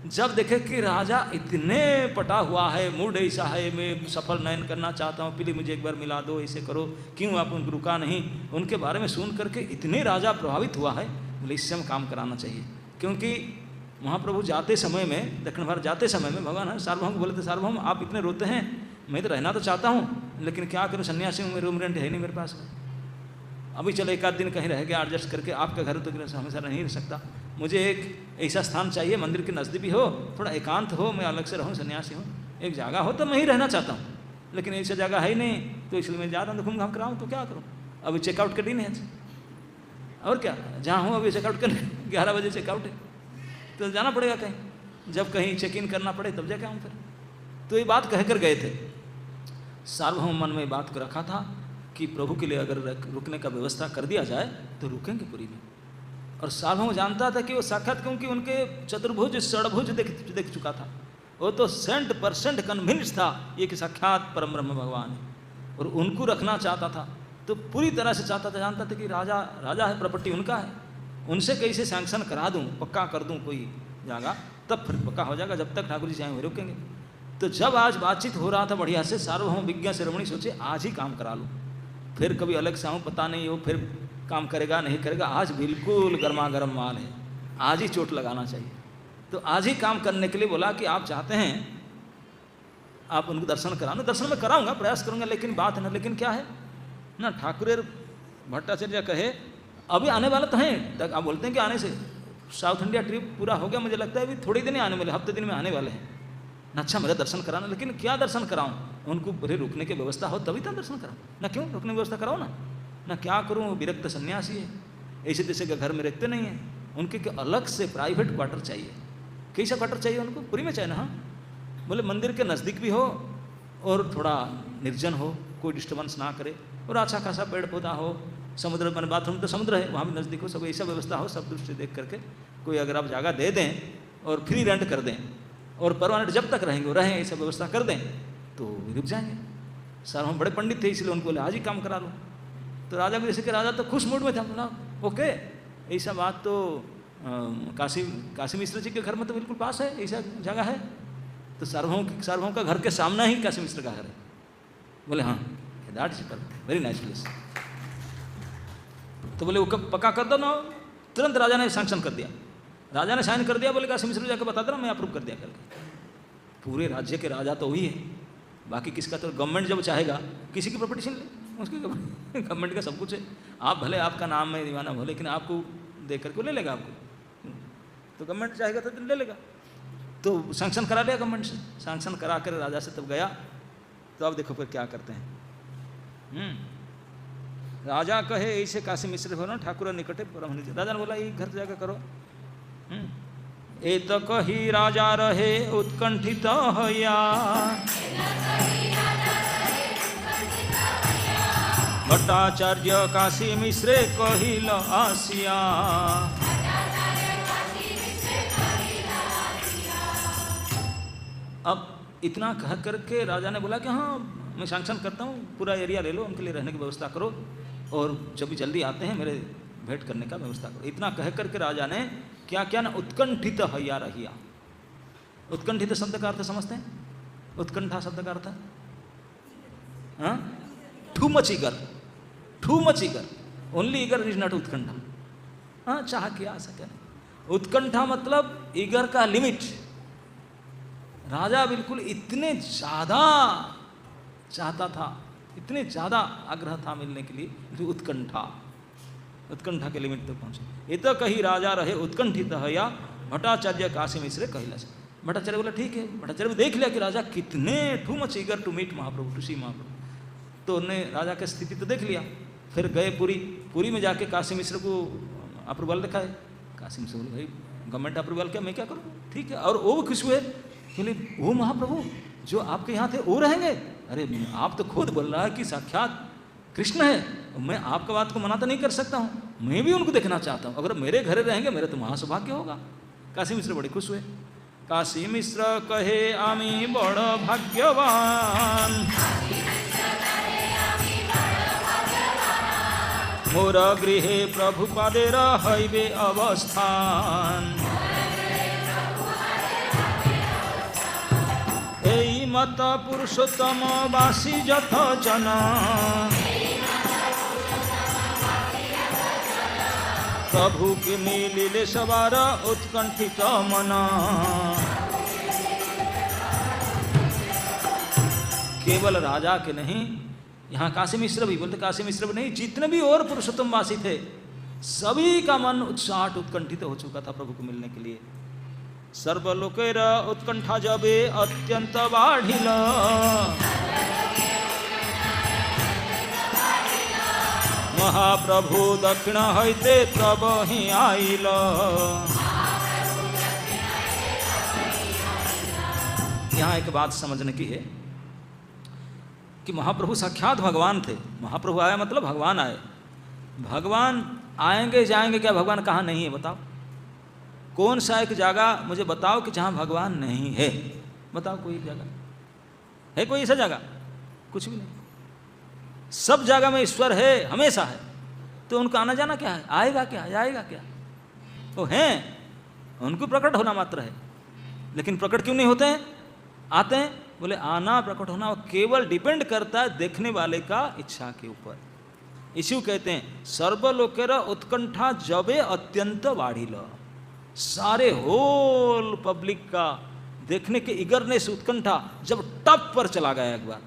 जब देखे कि राजा इतने पटा हुआ है, मूड ऐसा है, मैं सफल नयन करना चाहता हूँ, प्लीज मुझे एक बार मिला दो, ऐसे करो, क्यों आप उनको रुका नहीं, उनके बारे में सुन करके इतने राजा प्रभावित हुआ है, बोले इस समय काम कराना चाहिए। क्योंकि महाप्रभु जाते समय में, दक्षिण भारत जाते समय में भगवान सार्वभौम को बोले थे, सार्वभौम आप इतने रोते हैं, मैं तो रहना तो चाहता हूँ, लेकिन क्या करूँ, सन्यासी हूँ, रूम रेंट है नहीं मेरे पास, अभी चलो 1 आध दिन कहीं रह गया एडजस्ट करके, आपका घर तो हमेशा नहीं रह सकता, मुझे एक ऐसा स्थान चाहिए, मंदिर के नज़दीक भी हो, थोड़ा एकांत हो, मैं अलग से रहूँ, सन्यासी हूँ, एक जगह हो तो मैं ही रहना चाहता हूँ, लेकिन ऐसी जगह है ही नहीं, तो इसलिए मैं जा रहा हूँ, घूम घाम कराऊँ, तो क्या करूँ, अभी चेकआउट कर दी नहीं है, और क्या, जहाँ हूँ अभी चेकआउट कर 11 बजे चेकआउट है, तो जाना पड़ेगा कहीं, जब कहीं चेक इन करना पड़े तब जाके आऊँ फिर। तो ये बात कहकर गए थे। सार्वभौम मन में बात को रखा था कि प्रभु के लिए अगर रुकने का व्यवस्था कर दिया जाए तो रुकेंगे पूरी में। और सार्वभौम जानता था कि वो साक्षात, क्योंकि उनके चतुर्भुज षडभुज देख चुका था, वो तो 100% कन्विंस था ये कि साक्षात परम ब्रह्म भगवान है, और उनको रखना चाहता था। तो तो पूरी तरह से चाहता था, जानता था कि राजा है, प्रॉपर्टी उनका है, उनसे कैसे सैंक्शन करा दूं, पक्का कर दूं कोई जगह, तब फिर पक्का हो जाएगा, जब तक ठाकुर जी चाहे वही रुकेंगे। तो जब आज बातचीत हो रहा था बढ़िया से, सार्वभौम विज्ञा शिरोमणि सोचे आज ही काम करा लूँ, फिर कभी अलग से आऊँ पता नहीं वो फिर काम करेगा नहीं करेगा, आज बिल्कुल गर्मा गर्म माल है, आज ही चोट लगाना चाहिए। तो आज ही काम करने के लिए बोला कि आप चाहते हैं आप उनको दर्शन कराना, दर्शन में कराऊंगा, प्रयास करूंगा, लेकिन बात है ना, लेकिन क्या है ना, ठाकुर भट्टाचार्य कहे अभी आने वाले तो हैं, तक आप बोलते हैं कि आने से साउथ इंडिया ट्रिप पूरा हो गया, मुझे लगता है अभी थोड़ी दिन ही आने वाले, हफ्ते दिन में आने वाले हैं ना। अच्छा मेरा दर्शन कराना, लेकिन क्या दर्शन कराऊं, उनको भले रुकने की व्यवस्था हो तभी तो दर्शन कराऊं ना, क्यों रुकने की व्यवस्था कराओ ना क्या करूं, विरक्त सन्यासी है, ऐसे तैसे के घर में रहते नहीं हैं, उनके अलग से प्राइवेट क्वार्टर चाहिए। कैसा क्वार्टर चाहिए उनको, पुरी में चाहिए ना। हाँ बोले मंदिर के नज़दीक भी हो और थोड़ा निर्जन हो, कोई डिस्टर्बेंस ना करे, और अच्छा खासा पेड़ पौधा हो, समुद्र में बाथरूम तो समुद्र है वहाँ भी नज़दीक हो, सब ऐसा व्यवस्था हो, सब दृष्टि देख करके कोई अगर आप जगह दे दें और फ्री रेंट कर दें और परमानेंट जब तक रहेंगे वो रहें, ऐसा व्यवस्था कर दें तो रुक जाएंगे। सर हम बड़े पंडित थे इसलिए उनको बोले आज ही काम करा लो। तो राजा को जैसे कि राजा तो खुश मूड में था, बोला ओके, ऐसा बात तो काशी मिश्र जी के घर में तो बिल्कुल पास है, ऐसा जगह है, तो सार्वभौम का घर के सामने ही काशी मिश्र का घर है। बोले हाँ दैट्स वेरी नाइस प्लेस। तो बोले वो कब पक्का कर दो ना, तुरंत राजा ने सैंक्शन कर दिया, राजा ने साइन कर दिया, बोले काशी मिश्र जाकर बता देना मैं अप्रूव कर दिया करके। पूरे राज्य के राजा तो वही है, बाकी किसका, तो गवर्नमेंट जब चाहेगा किसी की प्रॉपर्टी छीन ले, उसकी गवर्नमेंट का सब कुछ है, आप भले आपका नाम है दीवाना हो, लेकिन आपको देख करके ले लेगा आपको, तो गवर्नमेंट चाहेगा तो ले लेगा। तो सैंक्शन करा लिया गवर्नमेंट से, सैंक्शन करा कर राजा से तब गया। तो अब देखो फिर क्या करते हैं। राजा कहे ऐसे काशी मिश्र हो ना ठाकुर निकटे परम निज, राजा ने बोला ये घर जाकर करो। एत कही राजा रहे उत्कंठित हया, भट्टाचार्य काशी मिश्रे कहिल आसिया। अब इतना कह करके राजा ने बोला कि हाँ मैं सैंक्शन करता हूँ, पूरा एरिया ले लो, उनके लिए रहने की व्यवस्था करो, और जब भी जल्दी आते हैं मेरे भेंट करने का व्यवस्था करो। इतना कह करके राजा ने क्या क्या ना, उत्कंठित हया रहिया। उत्कंठित शब्द का अर्थ समझते हैं, उत्कंठा शब्द का अर्थ हाँ to much eager, to much eager, only eager is not उत्कंठा। हाँ चाह क्या सके नहीं, उत्कंठा मतलब ईगर का लिमिट। राजा बिल्कुल इतने ज़्यादा चाहता था, इतने ज़्यादा आग्रह था मिलने के लिए, तो उत्कंठा के लिमिट तक पहुँचे। ये तो कही राजा रहे उत्कंठित है या भट्टाचार्य काशी मिश्र कहिला से। भट्टाचार्य बोला ठीक है, भट्टाचार्य देख लिया कि राजा कितने too much eager to meet Mahaprabhu, to see Mahaprabhu, तो उन्होंने राजा की स्थिति तो देख लिया। फिर गए पुरी में जाके काशी मिश्र को अप्रूवल दिखाए। काशी मिश्र बोले भाई गवर्नमेंट अप्रूवल क्या, मैं क्या करूँ, ठीक है। और वो खुश हुए, बोले वो महाप्रभु जो आपके यहाँ थे वो रहेंगे। अरे आप तो खुद बोल रहा है कि साक्षात कृष्ण है, मैं आपका बात को मना तो नहीं कर सकता हूँ, मैं भी उनको देखना चाहता हूँ, अगर मेरे घर रहेंगे मेरा तो महासौभाग्य होगा। काशी मिश्र बड़े खुश हुए। काशी मिश्र कहे आमी बड़ भाग्यवान, मोर गृहे प्रभुपादेर हईबे अवस्थान। এই মত পুরুষোত্তম বাসী যত জন, प्रभु के मिलिले सवार उत्कंठित मन। केवल राजा के नहीं, यहाँ काशी मिश्र भी बोलते, काशी मिश्र भी नहीं, जितने भी और पुरुषोत्तम वासी थे सभी का मन उत्साह उत्कंठित हो चुका था प्रभु को मिलने के लिए। सर्वलोकेर उत्कंठा जबे अत्यंत बाढ़िल, महाप्रभु दक्षिण हईते तब ही आइल। यहाँ एक बात समझने की है कि महाप्रभु साक्षात भगवान थे। महाप्रभु आए मतलब भगवान आए। भगवान आएंगे जाएंगे क्या, भगवान कहाँ नहीं है बताओ? कौन सा एक जगह मुझे बताओ कि जहाँ भगवान नहीं है, बताओ कोई जगह है? कोई ऐसा जगह? कुछ भी नहीं। सब जगह में ईश्वर है, हमेशा है, तो उनका आना जाना क्या है? आएगा क्या, जाएगा क्या? वो हैं, उनको प्रकट होना मात्र है। लेकिन प्रकट क्यों नहीं होते हैं? आते हैं। बोले आना प्रकट होना केवल डिपेंड करता है देखने वाले का इच्छा के ऊपर। इसी को कहते हैं सर्वलोकेर उत्कंठा जबे अत्यंत बाढ़िल। सारे होल पब्लिक का देखने के इगरनेस, उत्कंठा जब टॉप पर चला गया, एक बार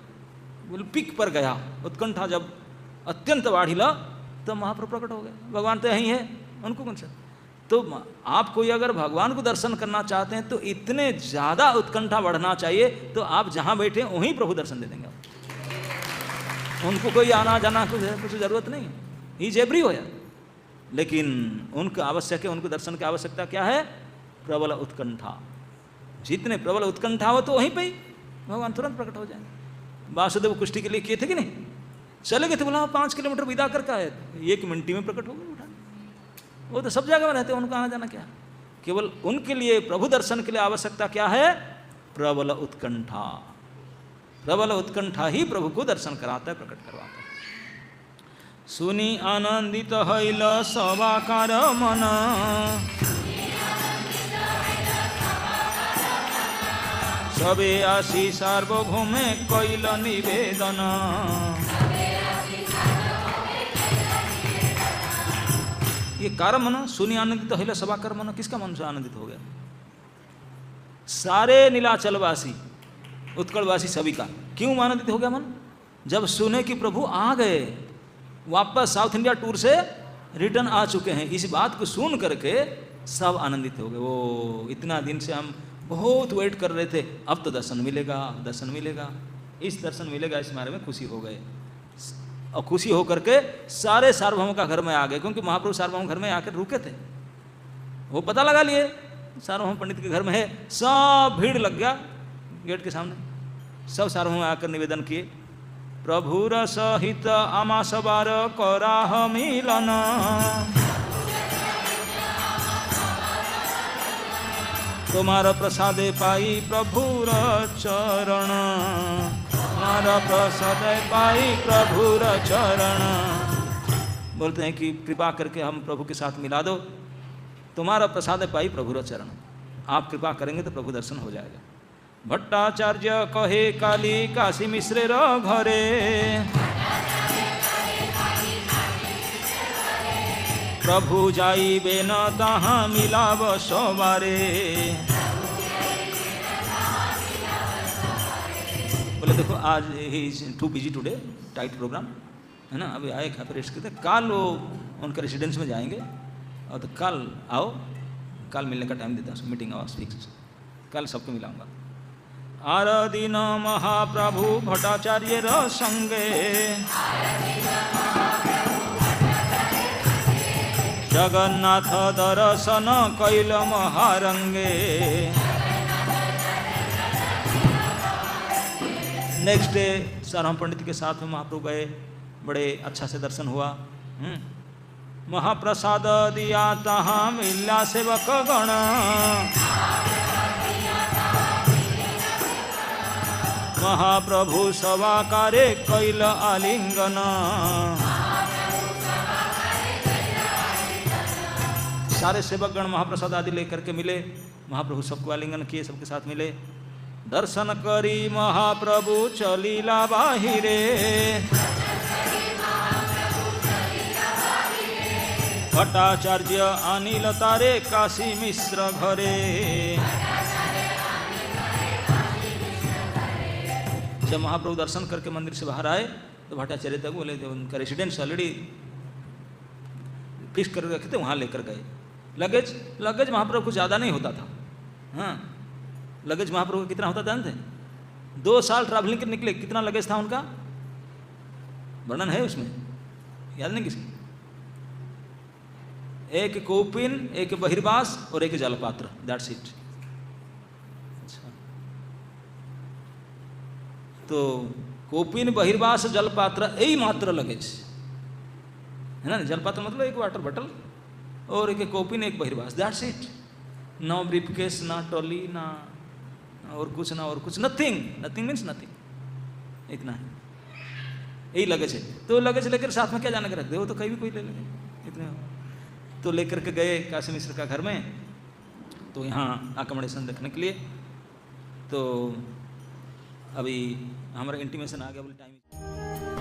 बोले पिक पर गया, उत्कंठा जब अत्यंत बाढ़िल, तब महाप्रभु प्रकट हो गए। भगवान तो यहीं है, उनको कौन सा? तो आप कोई अगर भगवान को दर्शन करना चाहते हैं तो इतने ज़्यादा उत्कंठा बढ़ना चाहिए, तो आप जहाँ बैठे वहीं प्रभु दर्शन दे देंगे। उनको कोई आना जाना कुछ ज़रूरत नहीं है, ही इज एवरीवेयर। लेकिन उनका आवश्यक है, उनको दर्शन की आवश्यकता क्या है? प्रबल उत्कंठा। जितने प्रबल उत्कंठा हो तो वहीं पे ही भगवान तुरंत प्रकट हो जाएंगे। वासुदेव कुश्ती के लिए किए थे कि नहीं? चले गए थे, बोला 5 किलोमीटर विदा करके आए, 1 मिनट में प्रकट हो गए। उठा, वो तो सब जगह में रहते हैं, उनको आना जाना क्या? केवल उनके लिए प्रभु दर्शन के लिए आवश्यकता क्या है? प्रबल उत्कंठा। प्रबल उत्कंठा ही प्रभु को दर्शन कराता है, प्रकट करवाता है। सुनी आनंदित हईल सवाकार मन, सबे आशी सार्वभौमे कैल निवेदन। ये कार मन, सुनी आनंदित हईल सवाकार मन, किसका मन से आनंदित हो गया? सारे नीलाचलवासी, उत्कलवासी सभी का। क्यों आनंदित हो गया मन? जब सुने कि प्रभु आ गए, वापस साउथ इंडिया टूर से रिटर्न आ चुके हैं, इस बात को सुन करके सब आनंदित हो गए। वो इतना दिन से हम बहुत वेट कर रहे थे, अब तो दर्शन मिलेगा, दर्शन मिलेगा, इस दर्शन मिलेगा, इस बारे में खुशी हो गए। और खुशी हो करके सारे सार्वभौम का घर में आ गए, क्योंकि महाप्रभु सार्वभौम घर में आकर रुके थे। वो पता लगा लिए सार्वभौम पंडित के घर में है, सब भीड़ लग गया गेट के सामने। सब सार्वभौम आकर निवेदन किए, प्रभुर सहित आमास बार कराह मिलन, तुम्हारा प्रसादे पाई प्रभुर चरण, तुम्हारा प्रसादे पाई प्रभुर चरण। बोलते हैं कि कृपा करके हम प्रभु के साथ मिला दो, तुम्हारा प्रसादे पाई प्रभुर चरण। आप कृपा करेंगे तो प्रभु दर्शन हो जाएगा। भट्टाचार्य कहे काली काशी मिश्रेर घरे, प्रभु जाइबे न तहाँ मिलाब सवारे। बोले देखो आज ही is too busy today, tight programme है ना, अभी आए खा रेस्ट करते, कल वो उनके रेसिडेंस में जाएंगे, और तो कल आओ, कल मिलने का टाइम देता हूँ, मीटिंग आवाज फिक्स, कल सबको मिलाऊंगा। आर दिन महाप्रभु भट्टाचार्य र संगे, जगन्नाथ दर्शन कैल महारंगे। नेक्स्ट डे सार्वभौम पंडित के साथ में महाप्रभु गए, बड़े अच्छा से दर्शन हुआ। महाप्रसाद दिया तहाँ मिला सेवक गण, महाप्रभु सवाकारे कैल आलिंगन। सारे सेवकगण महाप्रसाद आदि लेकर के मिले, महाप्रभु सबको आलिंगन किए, सबके साथ मिले। दर्शन करी महाप्रभु चलीला बाहिरे, भट्टाचार्य अनिल तारे काशी मिश्र घरे। जब महाप्रभु दर्शन करके मंदिर से बाहर आए तो भट्टाचार्य तक बोले, उनका रेसिडेंस ऑलरेडी फिक्स कर रखे थे, वहाँ लेकर गए। लगेज महाप्रभु को ज़्यादा नहीं होता था। हाँ, लगेज महाप्रभु का कितना होता था जानते? 2 साल ट्रैवलिंग के निकले, कितना लगेज था उनका? वर्णन है उसमें, याद नहीं किसी? एक कौपिन, एक बहिर्वास और एक जलपात्र, दैट्स इट। अच्छा, तो कौपिन, बहिर्वास, जलपात्र, यही मात्र लगेज है ना। जलपात्र मतलब एक वाटर बॉटल, और एक कौपिन, एक बहिर्वास, दैट्स इट। ना ब्रीफकेस, ना ट्रॉली, ना और कुछ, ना और कुछ, नथिंग। नथिंग मीन्स नथिंग, इतना है। यही लगेज है। तो लगेज लेकर साथ में क्या जाने का रख दे, वो तो कहीं भी कोई ले लेंगे इतने। तो लेकर के गए काशी मिश्र का घर में, तो यहाँ अकोमोडेशन देखने के लिए। तो अभी हमारा इंटीमेशन आ गया, बोले टाइम